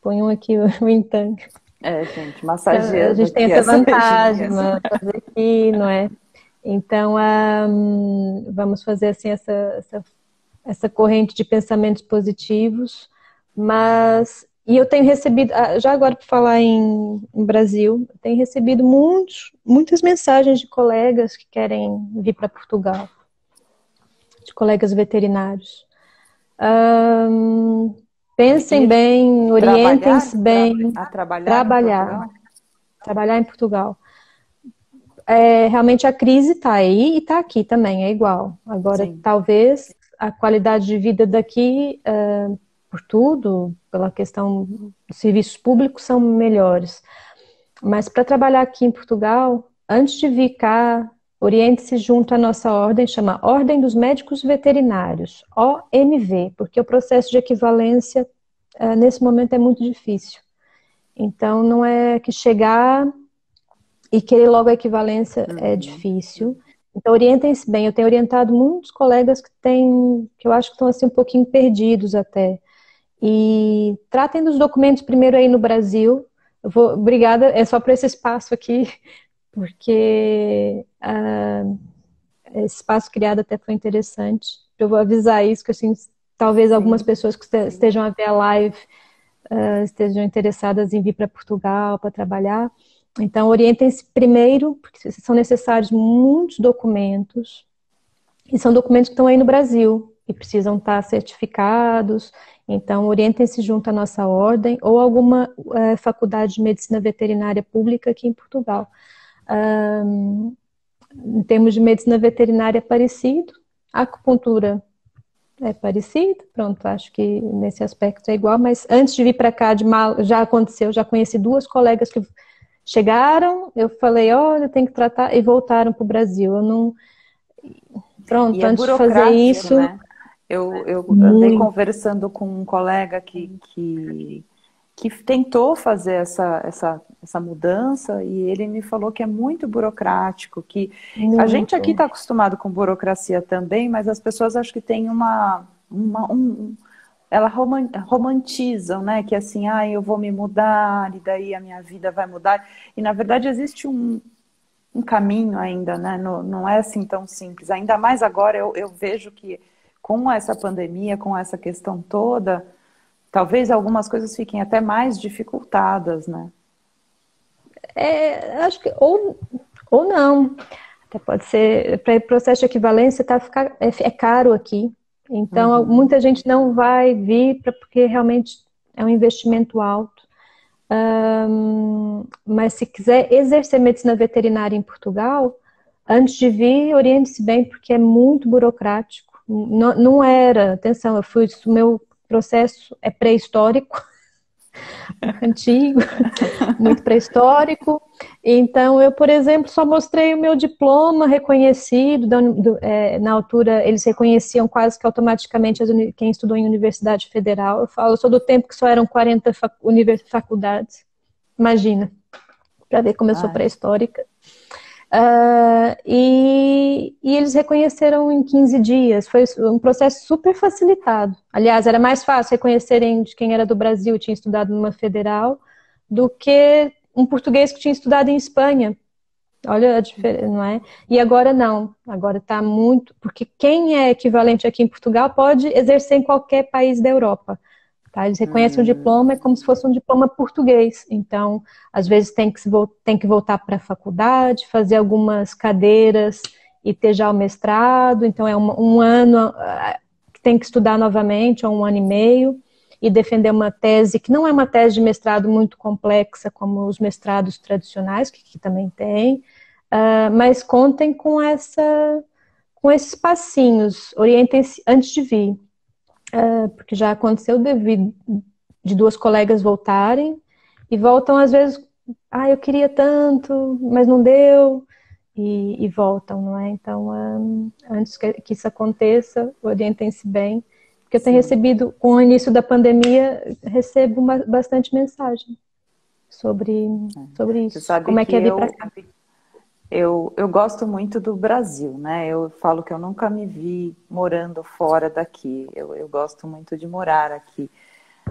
Põe um aqui o Intang. É, gente, Então, a massageando gente tem aqui essa as vantagem, orelhinhas. né, fazer aqui, não é? Então, vamos fazer assim essa corrente de pensamentos positivos, e eu tenho recebido, já agora para falar em Brasil, eu tenho recebido muitas mensagens de colegas que querem vir para Portugal, de colegas veterinários. De Pensem ir bem, trabalhar, orientem-se bem, a trabalhar em trabalhar, Portugal? trabalhar em Portugal. Realmente a crise está aí e está aqui também, é igual. Agora, Sim. talvez a qualidade de vida daqui, por tudo, pela questão dos serviços públicos, são melhores. Mas para trabalhar aqui em Portugal, antes de vir cá, oriente-se junto à nossa ordem, chama Ordem dos Médicos Veterinários, OMV, porque o processo de equivalência, nesse momento, é muito difícil. Então, não é que chegar e querer logo a equivalência é Uhum. difícil. Então, orientem-se bem. Eu tenho orientado muitos colegas que eu acho que estão assim um pouquinho perdidos até. E tratem dos documentos primeiro aí no Brasil. Obrigada, é só por esse espaço aqui, porque esse espaço criado até foi interessante. Eu vou avisar isso, que assim, talvez algumas pessoas que estejam a ver a live estejam interessadas em vir para Portugal para trabalhar. Então, orientem-se primeiro, porque são necessários muitos documentos, e são documentos que estão aí no Brasil, e precisam estar certificados. Então, orientem-se junto à nossa ordem, ou alguma faculdade de medicina veterinária pública aqui em Portugal. Em termos de medicina veterinária, é parecido. A acupuntura é parecido, pronto, acho que nesse aspecto é igual, mas antes de vir para cá, já aconteceu, já conheci 2 colegas que chegaram, eu falei, olha, tem que tratar, e voltaram para o Brasil. Eu não... Pronto, antes de fazer isso... Né? Eu andei conversando com um colega que tentou fazer essa mudança, e ele me falou que é muito burocrático, que a gente aqui está acostumado com burocracia também, mas as pessoas acho que têm elas romantizam, né? Que assim, eu vou me mudar, e daí a minha vida vai mudar. E na verdade existe um caminho ainda, né? Não é assim tão simples. Ainda mais agora eu vejo que com essa pandemia, com essa questão toda, talvez algumas coisas fiquem até mais dificultadas, né? Acho que ou não. Até pode ser, para o processo de equivalência é caro aqui. Então, muita gente não vai vir porque realmente é um investimento alto. Mas se quiser exercer medicina veterinária em Portugal, antes de vir, oriente-se bem, porque é muito burocrático. Não era, atenção, o meu processo é pré-histórico, antigo, muito pré-histórico. Então, eu, por exemplo, só mostrei o meu diploma reconhecido. Na altura, eles reconheciam quase que automaticamente quem estudou em Universidade Federal. Eu sou do tempo que só eram 40 faculdades. Imagina, para ver como eu sou pré-histórica. E eles reconheceram em 15 dias. Foi um processo super facilitado. Aliás, era mais fácil reconhecerem de quem era do Brasil e tinha estudado numa federal do que um português que tinha estudado em Espanha. Olha a diferença, não é? E agora não. Agora está muito... Porque quem é equivalente aqui em Portugal pode exercer em qualquer país da Europa. Tá? Eles reconhecem o diploma, é como se fosse um diploma português. Então, às vezes tem que voltar para a faculdade, fazer algumas cadeiras e ter já o mestrado. Então, é um ano que tem que estudar novamente, ou 1 ano e meio, e defender uma tese que não é uma tese de mestrado muito complexa, como os mestrados tradicionais, que também tem, mas contem com esses passinhos, orientem-se antes de vir. Porque já aconteceu de 2 colegas voltarem e voltam às vezes, eu queria tanto, mas não deu, e voltam, não é? Então, antes que isso aconteça, orientem-se bem, porque eu tenho recebido, com o início da pandemia, recebo bastante mensagem sobre isso. Você sabe como é que é vir para cá? Eu gosto muito do Brasil, né? Eu falo que eu nunca me vi morando fora daqui. Eu gosto muito de morar aqui.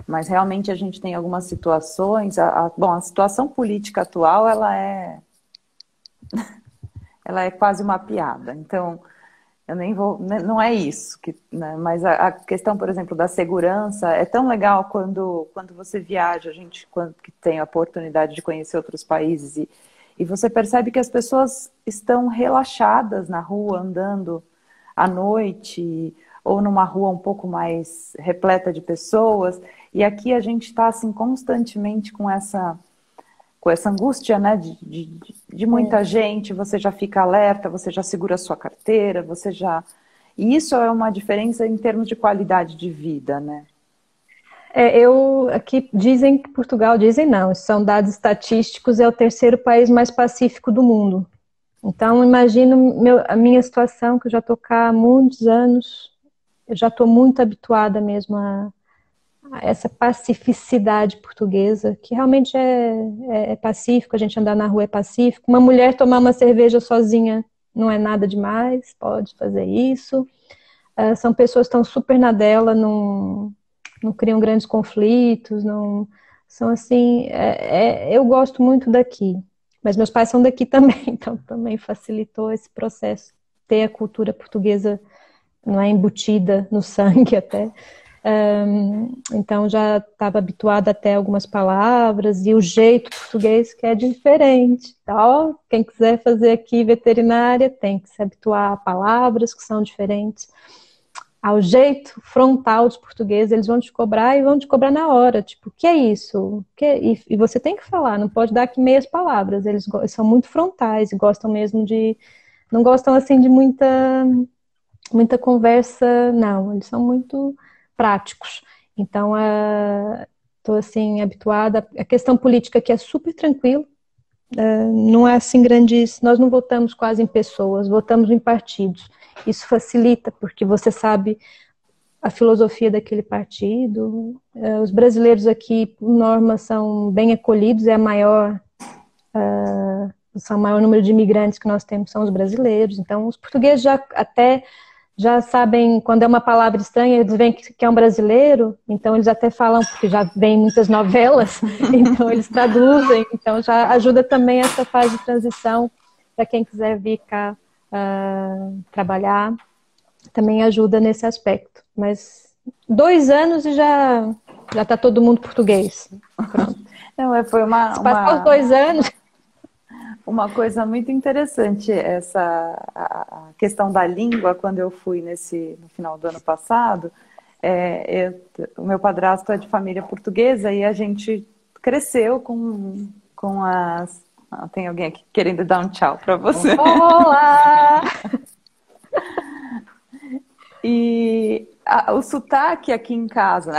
Mas realmente a gente tem algumas situações... Bom, a situação política atual, ela é quase uma piada. Então, eu nem vou... Não é isso. Né? Mas a questão, por exemplo, da segurança é tão legal quando você viaja, quando tem a oportunidade de conhecer outros países e você percebe que as pessoas estão relaxadas na rua, andando à noite, ou numa rua um pouco mais repleta de pessoas. E aqui a gente está assim, constantemente com essa angústia, né, de muita gente. Você já fica alerta, você já segura a sua carteira, E isso é uma diferença em termos de qualidade de vida, né? Aqui dizem que Portugal, dizem não, são dados estatísticos, é o 3º país mais pacífico do mundo. Então, imagino a minha situação, que eu já estou cá há muitos anos, eu já estou muito habituada mesmo a essa pacificidade portuguesa, que realmente é pacífico, a gente andar na rua é pacífico. Uma mulher tomar uma cerveja sozinha não é nada demais, pode fazer isso. São pessoas que estão super na dela, não não criam grandes conflitos, não são assim. Eu gosto muito daqui, mas meus pais são daqui também, então também facilitou esse processo, ter a cultura portuguesa não é embutida no sangue até. Então já estava habituada até algumas palavras e o jeito português que é diferente. Então, quem quiser fazer aqui veterinária tem que se habituar a palavras que são diferentes, ao jeito frontal dos portugueses. Eles vão te cobrar e vão te cobrar na hora. Tipo, o que é isso? E você tem que falar, não pode dar aqui meias palavras. Eles são muito frontais e gostam mesmo de... Não gostam assim de muita conversa, não. Eles são muito práticos. Então, estou assim habituada. A questão política aqui é super tranquila, não é assim grande. Nós não votamos quase em pessoas, votamos em partidos. Isso facilita, porque você sabe a filosofia daquele partido. Os brasileiros aqui, por norma, são bem acolhidos, o maior número de imigrantes que nós temos são os brasileiros. Então, os portugueses já sabem, quando é uma palavra estranha, eles veem que é um brasileiro, então eles até falam, porque já vem muitas novelas, então eles traduzem, então já ajuda também essa fase de transição para quem quiser vir cá trabalhar, também ajuda nesse aspecto. Mas 2 anos e já está todo mundo português. Pronto. Não, foi Se passar os 2 anos... Uma coisa muito interessante, a questão da língua, quando eu fui no final do ano passado, o meu padrasto é de família portuguesa e a gente cresceu com as... tem alguém aqui querendo dar um tchau para você. Olá! E o sotaque aqui em casa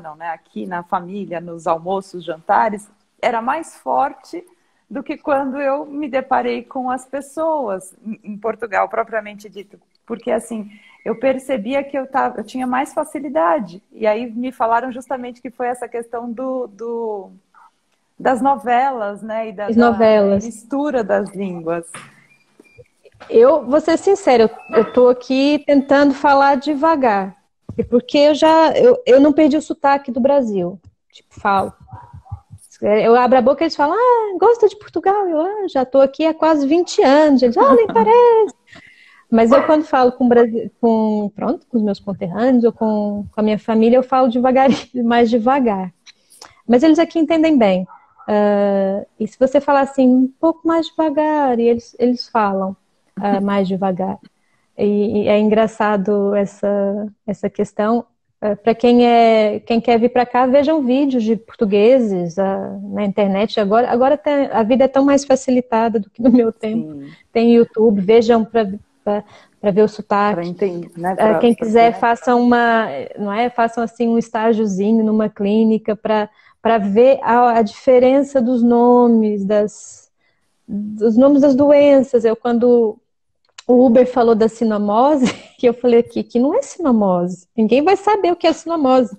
não, né? Aqui na família, nos almoços, jantares, era mais forte do que quando eu me deparei com as pessoas em Portugal, propriamente dito. Porque, assim, eu percebia que eu tinha mais facilidade. E aí me falaram justamente que foi essa questão das novelas, né? E da mistura das línguas. Vou ser sincera, eu estou aqui tentando falar devagar. Porque eu não perdi o sotaque do Brasil. Tipo, falo. Eu abro a boca e eles falam, gosta de Portugal? Eu já estou aqui há quase 20 anos. Eles, nem parece. Mas eu quando falo com os meus conterrâneos ou com a minha família, eu falo mais devagar. Mas eles aqui entendem bem. E se você falar assim, um pouco mais devagar, e eles falam mais devagar. E é engraçado essa questão. Para quem quer vir para cá, vejam vídeos de portugueses na internet. Agora a vida é tão mais facilitada do que no meu tempo. Sim. Tem YouTube, vejam para ver o sotaque. Para entender, né? Quem quiser, façam façam assim um estágiozinho numa clínica para ver a diferença dos nomes, dos nomes das doenças. Quando o Uber falou da sinomose, que eu falei aqui, que não é sinomose. Ninguém vai saber o que é sinomose.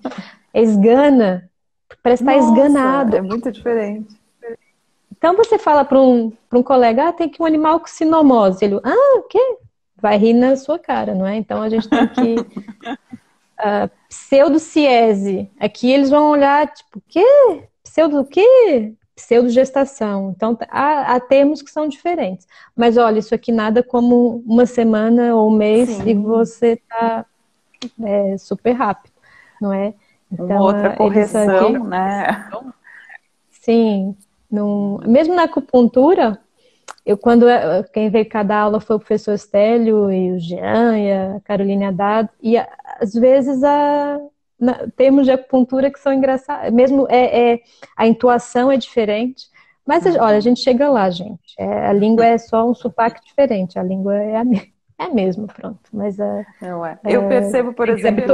É esgana. Parece estar esganado. É muito diferente. Então você fala para um colega, tem que um animal com sinomose. Ele, o quê? Vai rir na sua cara, não é? Então a gente tem que... pseudociese. Aqui eles vão olhar, tipo, o quê? Pseudo o quê? Pseudogestação. Então, há termos que são diferentes. Mas, olha, isso aqui nada como uma semana ou um mês. Sim. E você está super rápido, não é? Então, uma outra correção, né? Sim. Mesmo na acupuntura, quem veio cada aula foi o professor Estélio e o Jean e a Carolina Haddad, e às vezes termos de acupuntura que são engraçados, mesmo a intuação é diferente, mas olha, a gente chega lá, gente. A língua é só um sotaque diferente, a língua é a mesma, pronto. Mas não é. Eu percebo, por exemplo,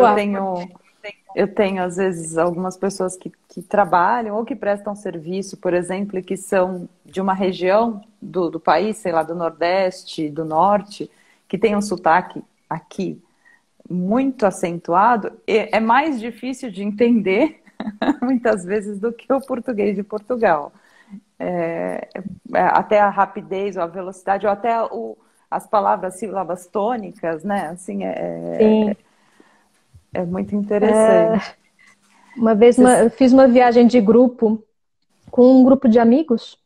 eu tenho às vezes algumas pessoas que trabalham ou que prestam serviço, por exemplo, e que são de uma região do país, sei lá, do Nordeste, do Norte, que tem um sotaque aqui muito acentuado, é mais difícil de entender, muitas vezes, do que o português de Portugal. Até a rapidez, ou a velocidade, ou até as palavras, sílabas tônicas, né? Assim, Sim. É muito interessante. Uma vez eu fiz uma viagem de grupo com um grupo de amigos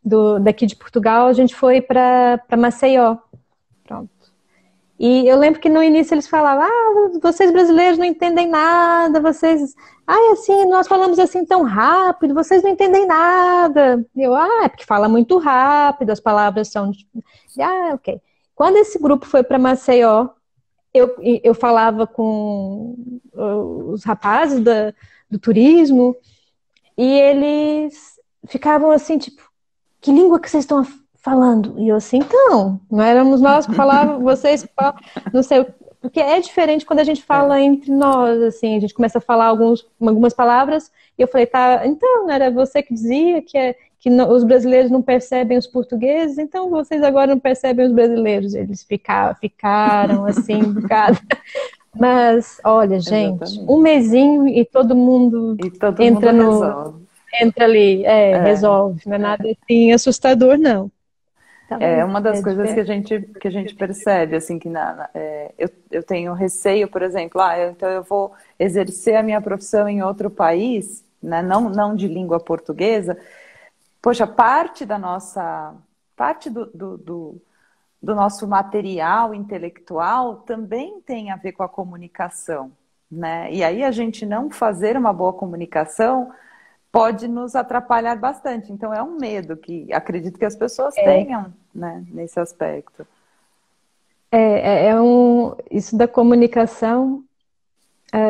daqui de Portugal. A gente foi para Maceió. Pronto. E eu lembro que no início eles falavam: vocês brasileiros não entendem nada, vocês... assim, nós falamos assim tão rápido, vocês não entendem nada. E eu, é porque fala muito rápido, as palavras são... ok. Quando esse grupo foi para Maceió, eu falava com os rapazes do turismo, e eles ficavam assim, tipo, que língua que vocês estão falando? E eu assim, então, não éramos nós que falávamos, vocês que falam, não sei, porque é diferente quando a gente fala entre nós, assim, a gente começa a falar algumas palavras, e eu falei, tá, então, não era você que dizia que os brasileiros não percebem os portugueses, então vocês agora não percebem os brasileiros. Eles ficaram assim, um bocado. Mas, olha, gente, Exatamente. um mesinho e todo mundo entra resolve. Entra ali, resolve. Não é nada assim assustador, não. É uma das coisas que a gente percebe, assim, que eu tenho receio, por exemplo, então eu vou exercer a minha profissão em outro país, né, não de língua portuguesa. Poxa, parte do nosso material intelectual também tem a ver com a comunicação, né? E aí a gente não fazer uma boa comunicação pode nos atrapalhar bastante. Então é um medo que acredito que as pessoas tenham, né, nesse aspecto. Isso da comunicação.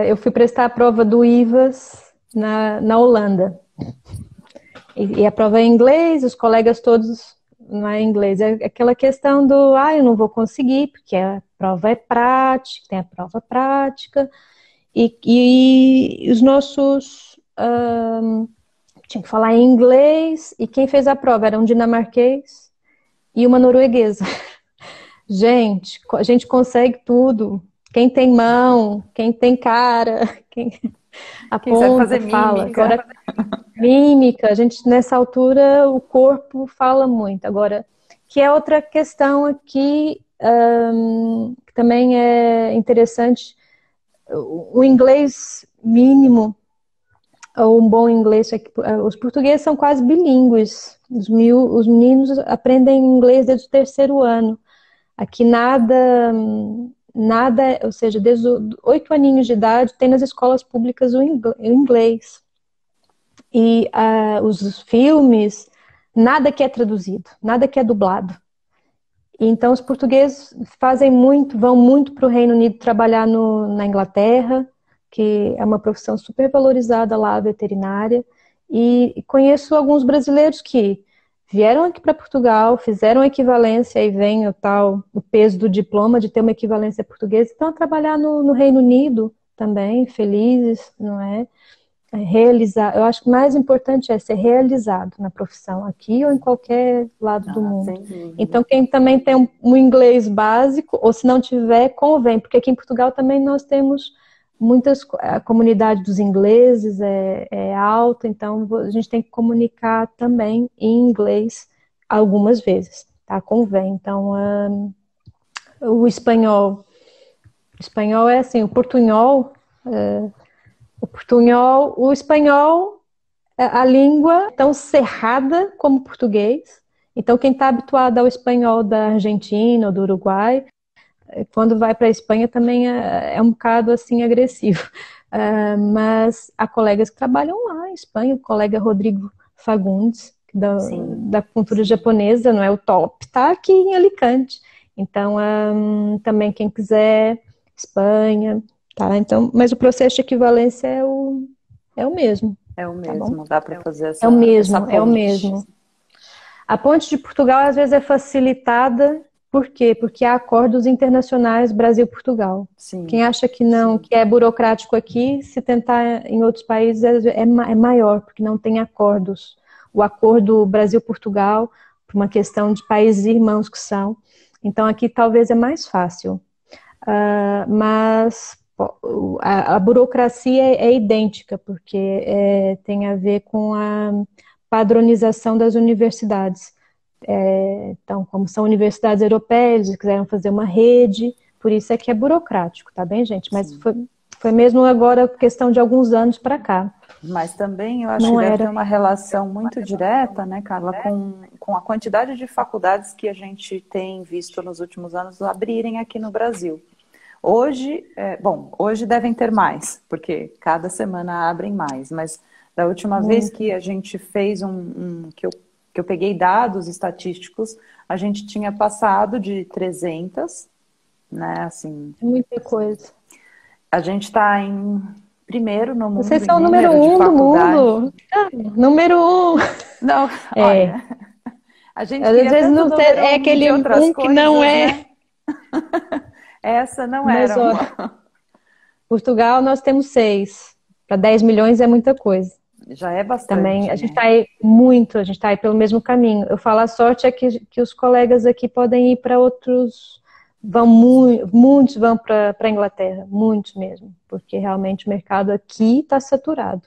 Eu fui prestar a prova do IVAS na Holanda. E a prova é em inglês, os colegas todos não é em inglês. É aquela questão do, eu não vou conseguir, porque a prova é prática, tem a prova prática. E os nossos... tinha que falar em inglês, e quem fez a prova era um dinamarquês e uma norueguesa. Gente, a gente consegue tudo. Quem tem mão, quem tem cara, quem aponta, fazer fala. Mímica. Agora, mímica, a gente nessa altura o corpo fala muito. Agora, que é outra questão aqui, que também é interessante, o inglês mínimo, ou um bom inglês, os portugueses são quase bilíngues. Os meninos aprendem inglês desde o 3º ano. Aqui nada, ou seja, desde os 8 aninhos de idade tem nas escolas públicas o inglês. E os filmes, nada que é traduzido, nada que é dublado. Então os portugueses vão muito para o Reino Unido trabalhar na Inglaterra, que é uma profissão super valorizada lá, a veterinária. E conheço alguns brasileiros que vieram aqui para Portugal, fizeram a equivalência, aí vem o peso do diploma de ter uma equivalência portuguesa, e estão a trabalhar no Reino Unido também, felizes, não é? Realizar. Eu acho que o mais importante é ser realizado na profissão, aqui ou em qualquer lado do mundo. Então, quem também tem um inglês básico, ou se não tiver, convém, porque aqui em Portugal também nós temos a comunidade dos ingleses é alta, então a gente tem que comunicar também em inglês algumas vezes, tá? Convém. Então, o espanhol é assim, o portunhol, o espanhol, a língua tão cerrada como o português. Então, quem está habituado ao espanhol da Argentina ou do Uruguai, quando vai para a Espanha também é um bocado assim agressivo. Mas há colegas que trabalham lá em Espanha, o colega Rodrigo Fagundes, da cultura japonesa, não é o top, está aqui em Alicante. Então, também quem quiser, Espanha, tá? Então, mas o processo de equivalência é o mesmo. É o mesmo, tá, dá para fazer essa É o mesmo, essa ponte. É o mesmo. A ponte de Portugal, às vezes, é facilitada. Por quê? Porque há acordos internacionais Brasil-Portugal. Quem acha que não, que é burocrático aqui, se tentar em outros países é maior, porque não tem acordos. O acordo Brasil-Portugal, por uma questão de países irmãos que são. Então aqui talvez é mais fácil. Mas a burocracia é idêntica, porque tem a ver com a padronização das universidades. Então, como são universidades europeias, eles quiseram fazer uma rede, por isso é que é burocrático, tá bem, gente? Mas Foi mesmo agora questão de alguns anos para cá. Mas também eu acho Não que deve era. ter uma relação muito direta, né, Carla, com a quantidade de faculdades que a gente tem visto nos últimos anos abrirem aqui no Brasil. Hoje, hoje devem ter mais, porque cada semana abrem mais, mas da última vez que a gente fez que eu peguei dados estatísticos, a gente tinha passado de 300, né, assim. Muita coisa. A gente está em primeiro no mundo Vocês em são o número número de 1 do faculdades. mundo. Número 1. Não, É. olha, a gente Às queria vezes tanto o não número é um de aquele outras um que não coisas, é. né? Essa não Mas, era olha, uma. Portugal nós temos 6. Para 10 milhões é muita coisa. Já é Também bastante, a gente né? está aí muito, a gente está aí pelo mesmo caminho. Eu falo, a sorte é que os colegas aqui podem ir para outros, muitos vão para a Inglaterra, muitos mesmo, porque realmente o mercado aqui está saturado.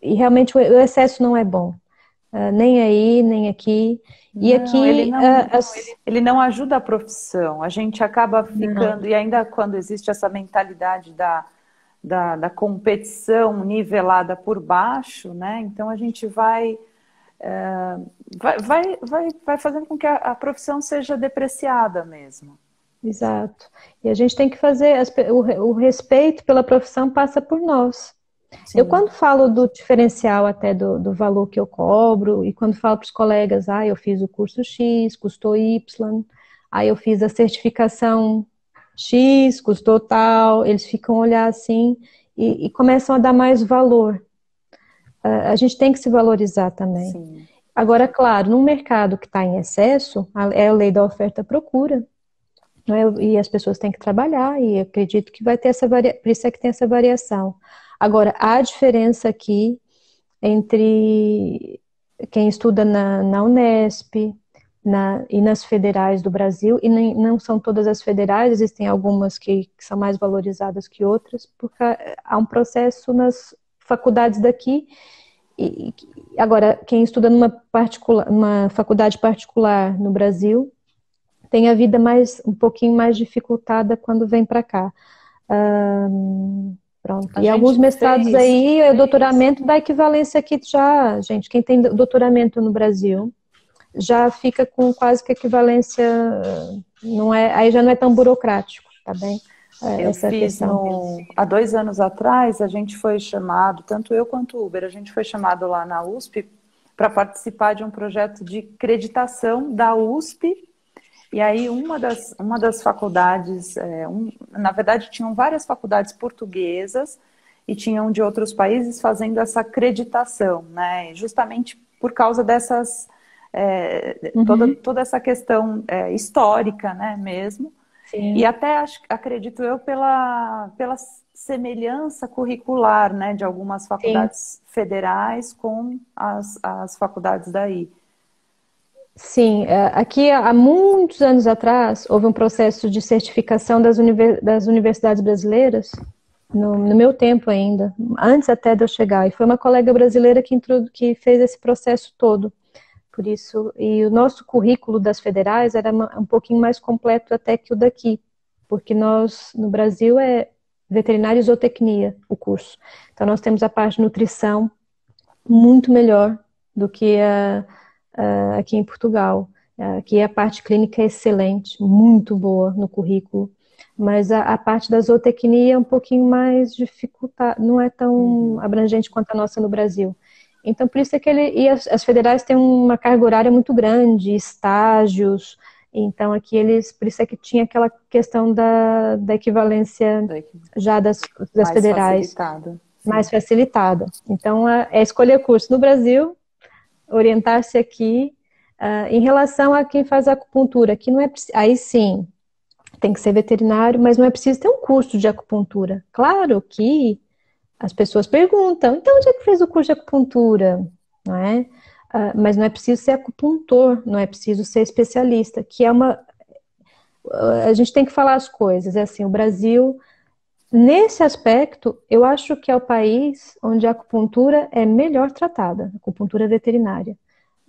E realmente o excesso não é bom, nem aí, nem aqui. E Não, aqui, ele não ajuda a profissão. A gente acaba não, ficando, e ainda quando existe essa mentalidade da competição nivelada por baixo, né? Então a gente vai fazendo com que a profissão seja depreciada mesmo. exato. E a gente tem que fazer, o respeito pela profissão passa por nós. Eu, Sim. quando falo do diferencial até do valor que eu cobro, e quando falo para os colegas, eu fiz o curso X, custou Y, aí eu fiz a certificação X, custou tal, eles ficam a olhar assim e começam a dar mais valor. A gente tem que se valorizar também. Sim. Agora, claro, num mercado que está em excesso, é a lei da oferta e procura, né? E as pessoas têm que trabalhar, e acredito que vai ter por isso é que tem essa variação. Agora, há diferença aqui entre quem estuda na Unesp e nas federais do Brasil, e não são todas as federais, existem algumas que são mais valorizadas que outras, porque há um processo nas faculdades daqui. E, agora, quem estuda numa faculdade particular no Brasil tem a vida um pouquinho mais dificultada quando vem para cá. Pronto. A E alguns gente mestrados fez. aí, o doutoramento dá equivalência aqui já, gente. Quem tem doutoramento no Brasil já fica com quase que equivalência, não é, aí já não é tão burocrático, tá bem? Eu Essa fiz questão. há 2 anos atrás, a gente foi chamado, tanto eu quanto o Uber, a gente foi chamado lá na USP para participar de um projeto de creditação da USP. E aí uma das faculdades, na verdade tinham várias faculdades portuguesas e tinham de outros países fazendo essa acreditação, né? Justamente por causa dessas, toda essa questão histórica, né, mesmo. Sim. E até acredito eu pela semelhança curricular, né, de algumas Sim. faculdades federais com as faculdades daí. Sim, aqui há muitos anos atrás houve um processo de certificação das universidades brasileiras, no meu tempo ainda, antes até de eu chegar, e foi uma colega brasileira que fez esse processo todo. Por isso, e o nosso currículo das federais era um pouquinho mais completo até que o daqui, porque nós, no Brasil, é veterinária e zootecnia o curso. Então, nós temos a parte de nutrição muito melhor do que aqui em Portugal. Aqui a parte clínica é excelente, muito boa no currículo, mas a parte da zootecnia é um pouquinho mais dificultada, não é tão abrangente quanto a nossa no Brasil. Então, por isso é que as federais têm uma carga horária muito grande, estágios. Então, aqui por isso é que tinha aquela questão da equivalência já das mais federais, facilitada. mais facilitada. Então, é escolher curso no Brasil, orientar-se aqui. Em relação a quem faz acupuntura, que não é, aí sim, tem que ser veterinário, mas não é preciso ter um curso de acupuntura. Claro que as pessoas perguntam, então onde é que fez o curso de acupuntura? Não é? Mas não é preciso ser acupuntor, não é preciso ser especialista, que é a gente tem que falar as coisas. É assim, o Brasil, nesse aspecto, eu acho que é o país onde a acupuntura é melhor tratada, a acupuntura veterinária.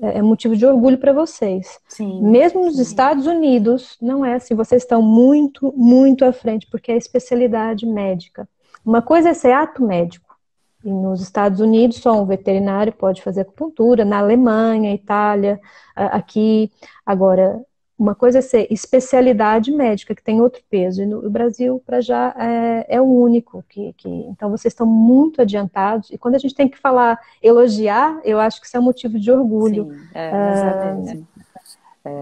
É motivo de orgulho para vocês. Sim, Mesmo nos Estados Unidos, não é assim, vocês estão muito, muito à frente, porque é especialidade médica. Uma coisa é ser ato médico. E nos Estados Unidos, só um veterinário pode fazer acupuntura, na Alemanha, Itália, aqui. Agora, uma coisa é ser especialidade médica, que tem outro peso. E no Brasil, para já, é o único. Então, vocês estão muito adiantados. E quando a gente tem que falar, elogiar, eu acho que isso é um motivo de orgulho. Sim, mas é mesmo.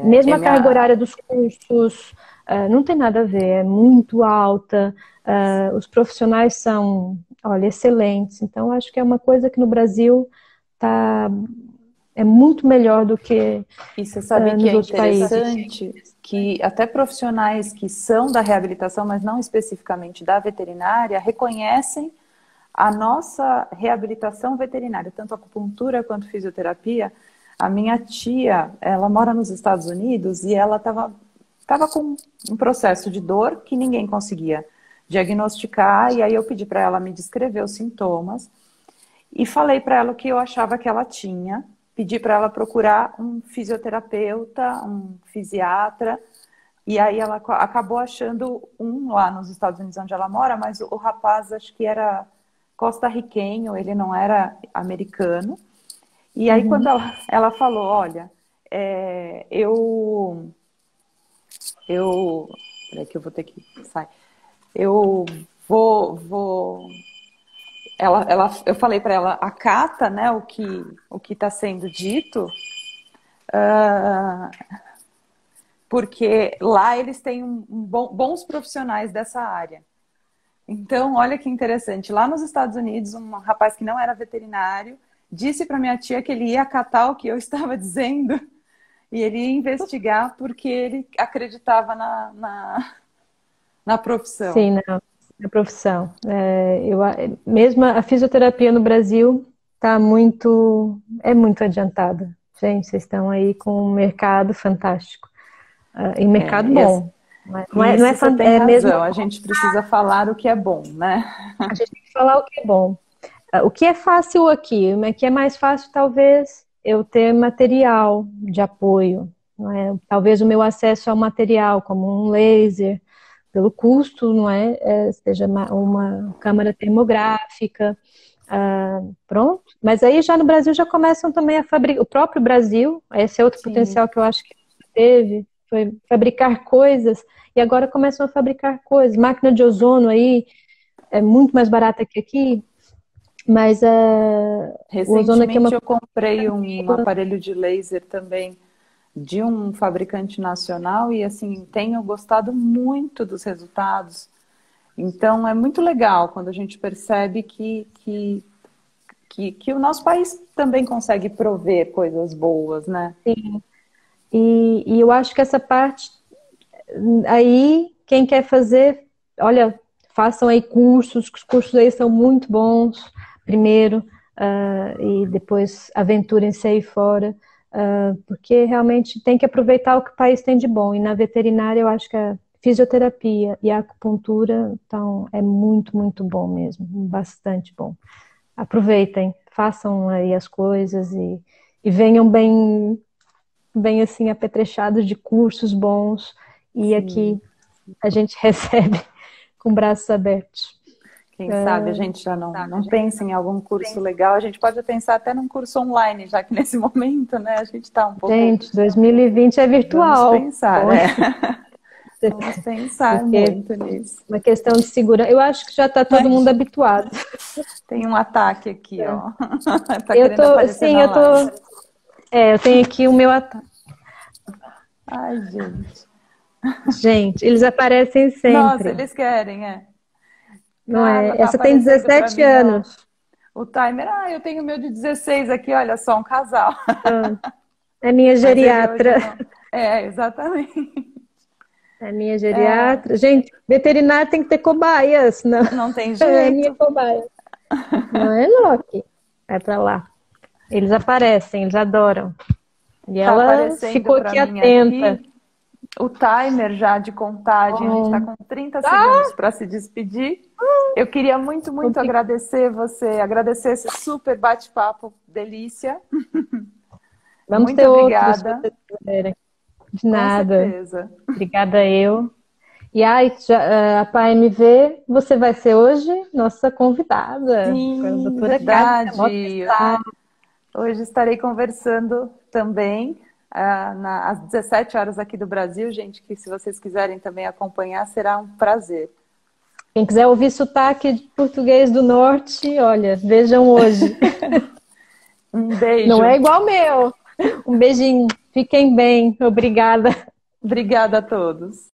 Mesmo a carga horária dos cursos, não tem nada a ver, é muito alta. Os profissionais são, olha, excelentes. Então, acho que é uma coisa que no Brasil é muito melhor do que e você sabe que nos é outros interessante países. que até profissionais que são da reabilitação, mas não especificamente da veterinária, reconhecem a nossa reabilitação veterinária, tanto acupuntura quanto fisioterapia. A minha tia, ela mora nos Estados Unidos e ela estava com um processo de dor que ninguém conseguia diagnosticar, e aí eu pedi para ela me descrever os sintomas e falei para ela o que eu achava que ela tinha, pedi para ela procurar um fisioterapeuta, um fisiatra, e aí ela acabou achando um lá nos Estados Unidos onde ela mora, mas o rapaz acho que era costarriquenho, ele não era americano. E aí quando ela falou, olha, peraí que eu vou ter que sair. Eu eu falei para ela, acata, né, o que está sendo dito, porque lá eles têm bons profissionais dessa área. Então, olha que interessante. Lá nos Estados Unidos, um rapaz que não era veterinário disse para minha tia que ele ia acatar o que eu estava dizendo e ele ia investigar porque ele acreditava na profissão. Sim, na profissão. Mesmo a fisioterapia no Brasil é muito adiantada. Gente, vocês estão aí com um mercado fantástico. E mercado bom. Não é você tem razão, mesmo... a gente precisa falar o que é bom, né? A gente tem que falar o que é bom. O que é fácil aqui? O que é mais fácil, talvez, eu ter material de apoio. Não é? Talvez o meu acesso ao material, como um laser, pelo custo, não é? Seja uma câmara termográfica, pronto. Mas aí já no Brasil já começam também a fabricar, o próprio Brasil, esse é outro Sim. potencial que eu acho que teve, foi fabricar coisas, e agora começam a fabricar coisas. Máquina de ozono aí é muito mais barata que aqui, mas recentemente o ozono aqui eu comprei um aparelho de laser também de um fabricante nacional e assim tenho gostado muito dos resultados. Então é muito legal quando a gente percebe que o nosso país também consegue prover coisas boas, né? Sim. E eu acho que essa parte aí, quem quer fazer, olha, façam aí cursos, os cursos aí são muito bons, primeiro, e depois aventurem-se aí fora, porque realmente tem que aproveitar o que o país tem de bom. E na veterinária eu acho que a fisioterapia e a acupuntura, então, é muito, muito bom mesmo, bastante bom. Aproveitem, façam aí as coisas e venham bem assim apetrechados de cursos bons, e Sim. aqui a gente recebe com braços abertos. Quem sabe a gente já não pensa em algum curso legal, a gente pode pensar até num curso online, já que nesse momento, né, a gente está um pouco... Gente, 2020 é virtual. Vamos pensar, Vamos pensar muito nisso. Uma questão de segurança. Eu acho que já está todo mundo habituado. Tem um ataque aqui, ó. Tá eu tenho aqui o meu ataque. Ai, gente. Gente, eles aparecem sempre. Nossa, eles querem, Não é? Essa tem 17 anos. Não. O timer, eu tenho o meu de 16 aqui, olha só, um casal. É minha geriatra. Exatamente. É minha geriatra. Gente, veterinário tem que ter cobaias. Não tem jeito. É minha cobaia. Não é, Loki? Vai pra lá. Eles aparecem, eles adoram. E ela ficou aqui atenta. Aqui, o timer já de contagem, a gente está com 30 segundos para se despedir. Eu queria muito, muito agradecer você, agradecer esse super bate-papo, delícia. Vamos muito ter obrigada. Outros, de nada. Com certeza. Obrigada eu. E a PAMV, você vai ser hoje nossa convidada. Sim, verdade. Hoje estarei conversando também às 17 horas aqui do Brasil, gente, que se vocês quiserem também acompanhar, será um prazer. Quem quiser ouvir sotaque de português do norte, olha, vejam hoje. Um beijo. Não é igual meu. Um beijinho. Fiquem bem. Obrigada. Obrigada a todos.